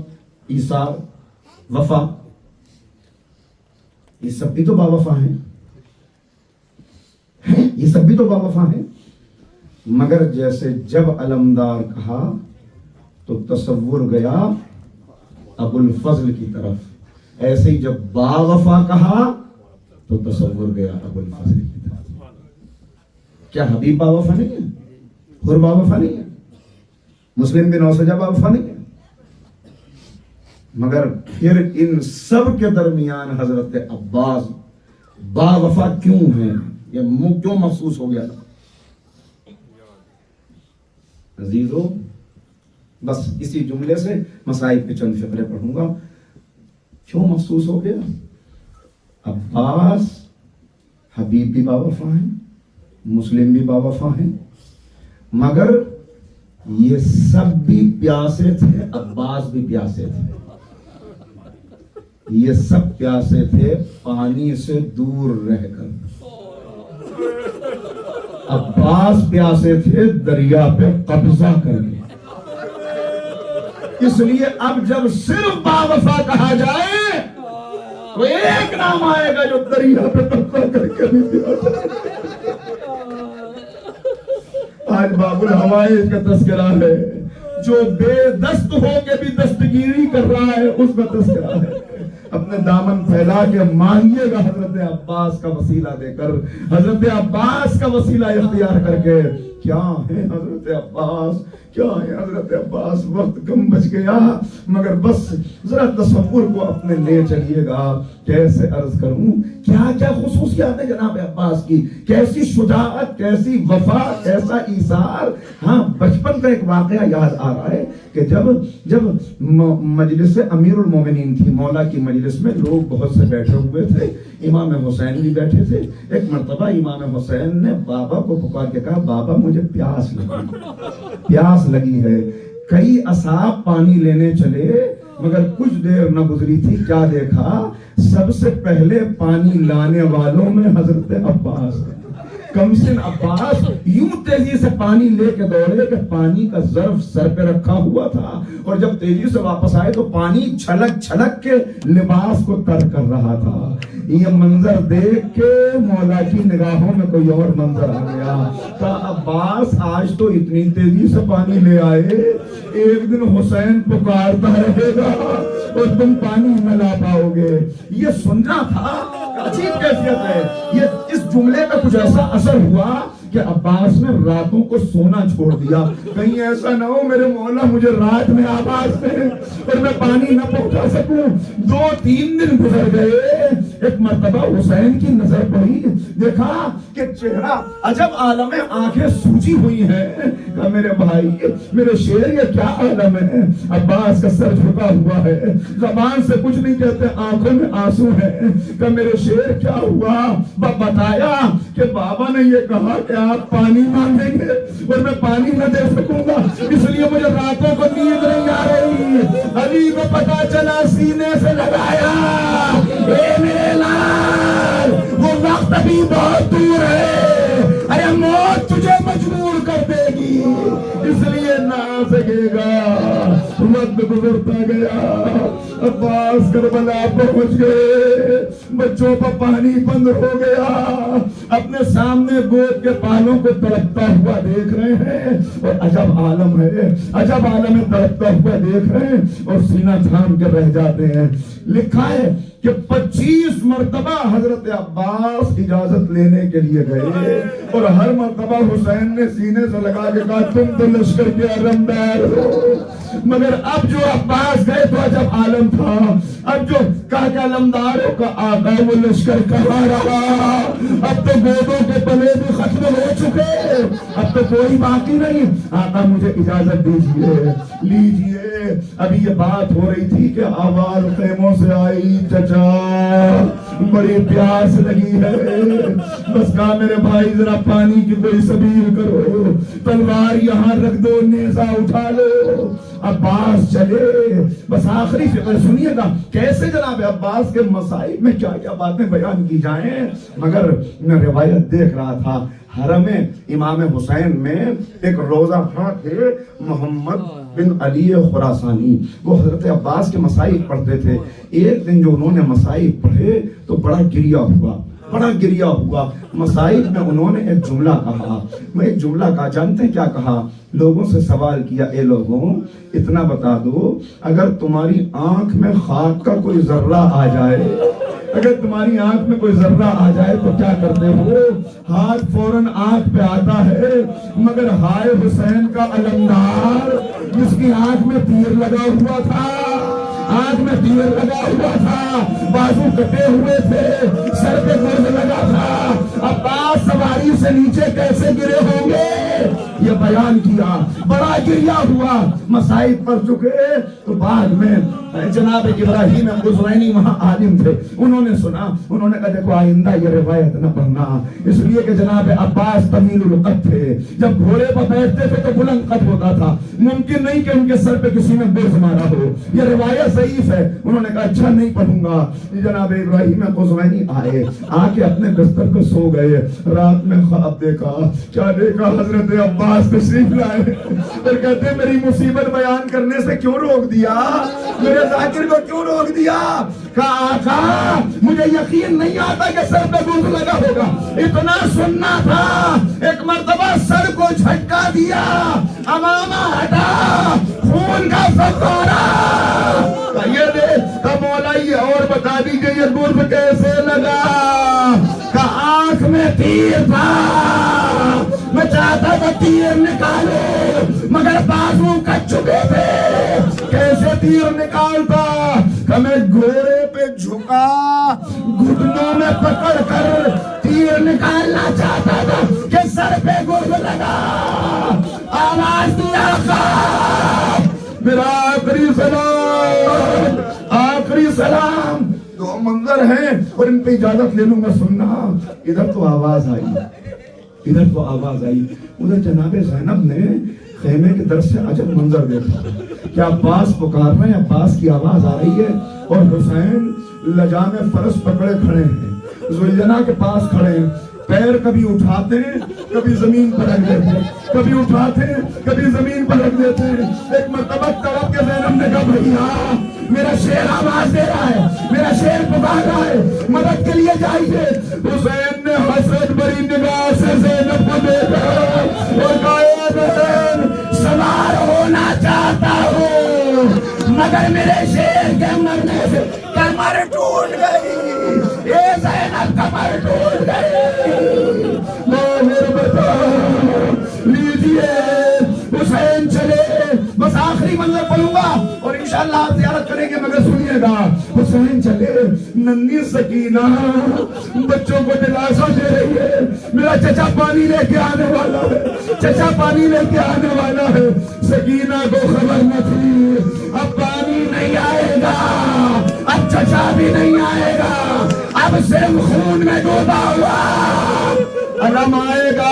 ایثار، وفا، یہ سب بھی تو باوفا ہیں، یہ سب بھی تو باوفا ہیں، مگر جیسے جب علمدار کہا تو تصور گیا ابو الفضل کی طرف، ایسے ہی جب باوفا کہا تو تصور گیا ابو الفضل کی طرف۔ کیا حبیب باوفا نہیں ہے؟ حر باوفا نہیں ہے؟ مسلم بن اوسجہ باوفا نہیں ہے؟ مگر پھر ان سب کے درمیان حضرت عباس باوفا کیوں ہیں؟ یہ کیوں محسوس ہو گیا؟ عزیزو، بس اسی جملے سے مسائل پہ چند فقرے پڑھوں گا۔ کیوں محسوس ہو گیا؟ عباس حبیب بھی باوفا ہیں، مسلم بھی باوفا ہیں، مگر یہ سب بھی پیاسے تھے، عباس بھی پیاسے تھے، یہ سب پیاسے تھے پانی سے دور رہ کر، عباس پیاسے تھے دریا پہ قبضہ کر کے۔ اس لیے اب جب صرف باوفا کہا جائے تو ایک نام آئے گا جو دریا پہ قبضہ کر کے بھی پیاسا۔ آج باب الحوائج کا تذکرہ ہے، جو بے دست ہو کے بھی دستگیری کر رہا ہے اس کا تذکرہ ہے۔ اپنے دامن پھیلا کے مانگیے گا حضرت عباس کا وسیلہ دے کر، حضرت عباس کا وسیلہ اختیار کر کے۔ کیا ہے حضرت عباس، کیا ہے حضرت عباس، وقت کم بچ گیا، مگر بس ذرا تصور کو اپنے لے چلیے گا۔ کیسے عرض کروں کیا کیا خصوصیات ہیں جناب عباس کی، کیسی شجاعت، کیسی وفا، کیسا ایثار۔ ہاں بچپن کا ایک واقعہ یاد آ رہا ہے کہ جب مجلس امیر المومنین تھی، مولا کی مجلس میں لوگ بہت سے بیٹھے ہوئے تھے، امام حسین بھی بیٹھے تھے۔ ایک مرتبہ امام حسین نے بابا کو پکار کے کہا، بابا مجھے پیاس لگی ہے۔ کئی اصحاب پانی لینے چلے مگر کچھ دیر نہ گزری تھی، کیا دیکھا؟ سب سے پہلے پانی لانے والوں میں حضرت عباس ہے۔ کم سن عباس یوں تیزی سے پانی لے کے دوڑے کہ پانی کا ظرف سر پہ رکھا ہوا تھا، اور جب تیزی سے واپس آئے تو پانی چھلک چھلک کے لباس کو تر کر رہا تھا۔ یہ منظر دیکھ کے مولا کی نگاہوں میں کوئی اور منظر آ گیا۔ کہا عباس آج تو اتنی تیزی سے پانی لے آئے، ایک دن حسین پکارتا رہے گا اور تم پانی نہ لا پاؤ گے۔ یہ سننا تھا، عجیب کیفیت ہے۔ یہ اس جملے کا کچھ ایسا اثر ہوا کہ عباس نے راتوں کو سونا چھوڑ دیا، کہیں ایسا نہ ہو میرے مولا مجھے رات میں آواز دے اور میں پانی نہ پہنچا سکوں۔ 2-3 دن گزر گئے، ایک مرتبہ حسین کی نظر پڑی، دیکھا کہ چہرہ عجب عالم ہے، آنکھیں سوجی ہوئی ہیں۔ کہا میرے بھائی، میرے شیر یہ کیا عالم ہے؟ عباس کا سر جھکا ہوا ہے، زبان سے کچھ نہیں کہتے، آنکھوں میں آنسو ہے۔ کہا میرے شیر کیا ہوا؟ بتایا کہ بابا نے یہ کہا کہ آپ پانی مانگیں گے اور میں پانی نہ دے سکوں گا، اس لیے مجھے راتوں کو نیند نہیں آ رہی۔ علی کو پتا چلا، سینے سے لگایا، اے میرے لال وہ وقت بھی بہت دور ہے، ارے موت تجھے مجبور کر دے گی، اس لیے نہ آ سکے گا۔ وقت گزرتا گیا، عباس کربلا پہنچ گئے، بچوں پر پانی بند ہو گیا، اپنے سامنے گود کے بالوں کو تڑپتا ہوا دیکھ رہے ہیں، اور عجب عالم ہے، عجب عالم ہے، تڑپتا ہوا دیکھ رہے ہیں اور سینہ تھام کے رہ جاتے ہیں۔ لکھا ہے کہ 25 مرتبہ حضرت عباس اجازت لینے کے لیے گئے اور ہر مرتبہ حسین نے سینے سے لگا کے کہا تم تو لشکر کے علمدار ہو. مگر اب جو عباس گئے تو عجب عالم تھا. اب جو کہا کہ علمداروں کا آقا وہ لشکر کہاں رہا؟ اب تو گودوں کے پلے بھی ختم ہو چکے, اب تو کوئی باقی نہیں. آقا مجھے اجازت دیجئے, لیجئے. ابھی یہ بات ہو رہی تھی کہ آواز خیموں سے آئی, چچا بڑی پیاس لگی ہے. بس کہا میرے بھائی ذرا پانی کی کوئی سبیل کرو, تلوار یہاں رکھ دو, نیزہ اٹھا لو. عباس چلے. بس آخری فکر سنیے گا کیسے جناب عباس کے مصائب میں کیا کیا باتیں بیان کی جائیں. مگر میں روایت دیکھ رہا تھا حرم امام حسین میں ایک روزہ خواں تھے محمد بن علی خراسانی, وہ حضرت عباس کے مصائب پڑھتے تھے. ایک دن جو انہوں نے مصائب پڑھے تو بڑا گریہ ہوا, بڑا گریہ ہوا. مصائب میں انہوں نے ایک جملہ کہا, میں ایک جملہ کہا, جانتے ہیں کیا کہا؟ لوگوں سے سوال کیا, اے لوگوں اتنا بتا دو اگر تمہاری آنکھ میں خاک کا کوئی ذرہ آ جائے, اگر تمہاری آنکھ میں کوئی ذرہ آ جائے تو کیا کرتے ہو؟ ہاتھ فوراً آنکھ پہ آتا ہے. مگر ہائے حسین کا علمدار جس کی آنکھ میں تیر لگا ہوا تھا, آنکھ میں تیر لگا ہوا تھا, بازو کٹے ہوئے تھے, سر پہ گرد لگا تھا. عباس سواری سے نیچے کیسے گرے ہوں گے؟ یہ بیان کیا, بڑا گریہ ہوا. مصائب پڑھ چکے تو بعد میں جناب ابراہیم غزوینی وہاں عالم تھے, انہوں نے سنا, انہوں نے کہا دیکھو آئندہ یہ روایت نہ پڑھنا, اس لیے کہ جناب عباس طویل القد تھے, جب گھوڑے پر بیٹھتے تھے تو بلند قد ہوتا تھا, ممکن نہیں کہ ان کے سر پہ کسی نے برز مارا ہو, یہ روایت ضعیف ہے. انہوں نے کہا اچھا نہیں پڑھوں گا. جناب ابراہیم غزوینی آئے, آ کے اپنے بستر پہ سو گئے. رات میں خواب دیکھا, کیا دیکھا؟ حضرت عباس تشریف لائے اور کہتے میری مصیبت بیان کرنے سے کیوں روک دیا, میرے ذاکر کو کیوں روک دیا؟ کہا آقا مجھے یقین نہیں آتا کہ سر پہ گرد لگا ہوگا, اتنا سننا تھا. ایک مرتبہ سر کو جھٹکا دیا, امامہ ہٹا, خون کا فوارہ. یہ دیکھ مولا یہ اور بتا دیجئے یہ گرد کیسے لگا؟ کہ آنکھ میں تیر تھا, میں چاہتا تھا تیر نکالو مگر بازو کٹ چکے تھے. کیسے تیر نکالتا؟ کہ میں گھوڑے پہ جھکا, گھٹنوں میں پکڑ کر تیر نکالنا چاہتا تھا کہ سر پہ گرد لگا. آواز دیا میرا آخری سلام, آخری سلام. دو منظر ہیں اور ان پہ اجازت لے لوں گا سننا. ادھر تو آواز آئی, ادھر تو آواز آئی. ادھر جناب زینب نے خیمے کے در سے عجب منظر دیکھا کہ عباس پکار رہے ہیں, عباس کی آواز آ رہی ہے اور حسین لجام فرس پکڑے کھڑے ہیں, زلیجنا کے پاس کھڑے ہیں. پیر کبھی اٹھاتے ہیں کبھی زمین پر رکھ دیتے ہیں, کبھی اٹھاتے ہیں کبھی زمین پر رکھ دیتے ہیں. ایک مرتبہ طرف کے زینب نے کہا بھیا میرا شیر آواز دے رہا ہے, میرا شیر پکار رہا ہے, مدد کے لیے جائیے. حسین نے حسرت بھری نگاہ سے زینب کو دیکھا اور کہا اے بہن سوار ہونا چاہتا ہوں مگر میرے شیر کے مرنے سے کمر ٹوٹ گئی. اے زینب کمر ٹوٹ گئی. ماہر بتا لیجئے. حسین چلے, بس آخری منظر پڑھوں گا اور انشاءاللہ آپ زیارت کریں گے مگر سنیے گا. حسین چلے, ننھی سکینہ بچوں کو دلاسا دے رہی ہے, میرا چچا پانی لے کے آنے والا ہے, چچا پانی لے کے آنے والا ہے. سکینہ کو خبر نہ تھی اب پانی نہیں آئے گا, اب چچا بھی نہیں آئے گا, اب صرف خون میں ڈوبا ہوا علم آئے گا,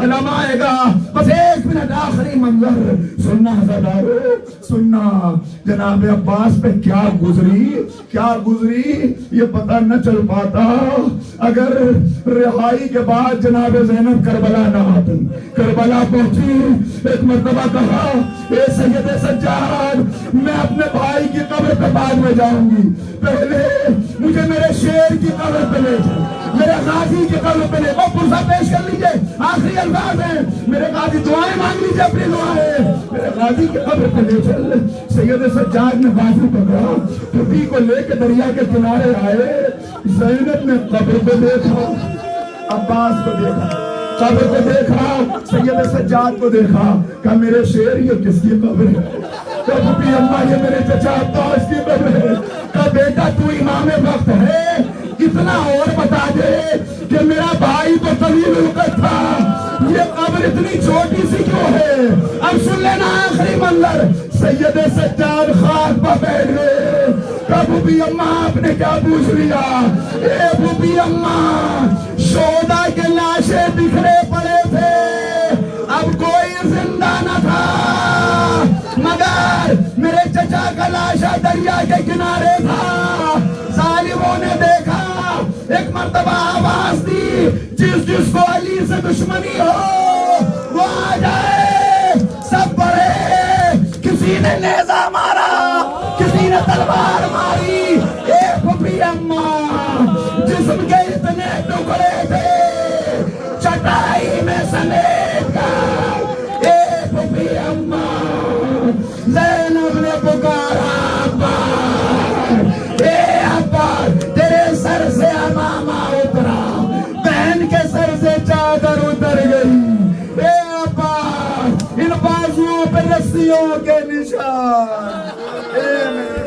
علم آئے گا. بس ایک منٹ آخری منظر سننا حضرتارو, سننا. جناب عباس پہ کیا گزری, کیا گزری یہ پتہ نہ چل پاتا اگر رہائی کے بعد جناب زینب کربلا نہ آتی. کربلا پہنچی, ایک مرتبہ کہا اے سید سجاد میں اپنے بھائی کی قبر قبر پہ بعد میں جاؤں گی، پہلے مجھے میرے شیر کی قبر پہ لے جائے، میرے غازی کی قبر پہ لے۔ وہ پرسہ پیش کر لیجئے، آخری الفاظ ہیں، میرے غازی دعائیں مانگ لیجئے اپنی دعائیں، میرے غازی کی قبر پہ لے چل۔ سید سجاد نے بازو پکڑا، پھوپھی کو لے کے دریا کے کنارے آئے، زینب نے قبر پہ دیکھا، عباس کو دیکھا، قبر کو دیکھا، سید سجاد کو دیکھا، کہا میرے شیر یہ کس کی قبر ہے؟ کہا پھوپھی اماں یہ میرے چچا عباس کی قبر ہے۔ کہا بیٹا تو امام وقت ہے، اتنا اور بتا دے کہ میرا بھائی تو طویل القد تھا، یہ قبر اتنی چھوٹی سی کیوں ہے؟ اب سن لینا آخری منظر، سید سجاد خاک پہ بیٹھ گئے۔ کہا پھوپھی اماں آپ نے کیا پوچھ لیا؟ اے پھوپھی اماں شہداء کے لاشیں بکھرے پڑے تھے، اب کوئی زندہ نہ تھا، مگر میرے چچا کا لاشا دریا کے کنارے تھا۔ ظالموں نے دیکھا، ایک مرتبہ آواز دی، جس کو علی سے دشمنی ہو وہ آ جائے، سب بڑھے۔ کسی نے نیزہ مارا، کسی نے تلوار ماری، اے پھوپھی اماں جسم کے اتنے ٹکڑے تھے چٹائی میں سمیٹ کر، اے پھوپھی اماں زینب نے پکارا عباس، اے عباس تیرے سر سے امامہ اترا، بہن کے سر سے چادر اتر گئی، اے عباس ان بازوؤں پہ رسیوں کے نشان، اے میرے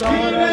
Zahra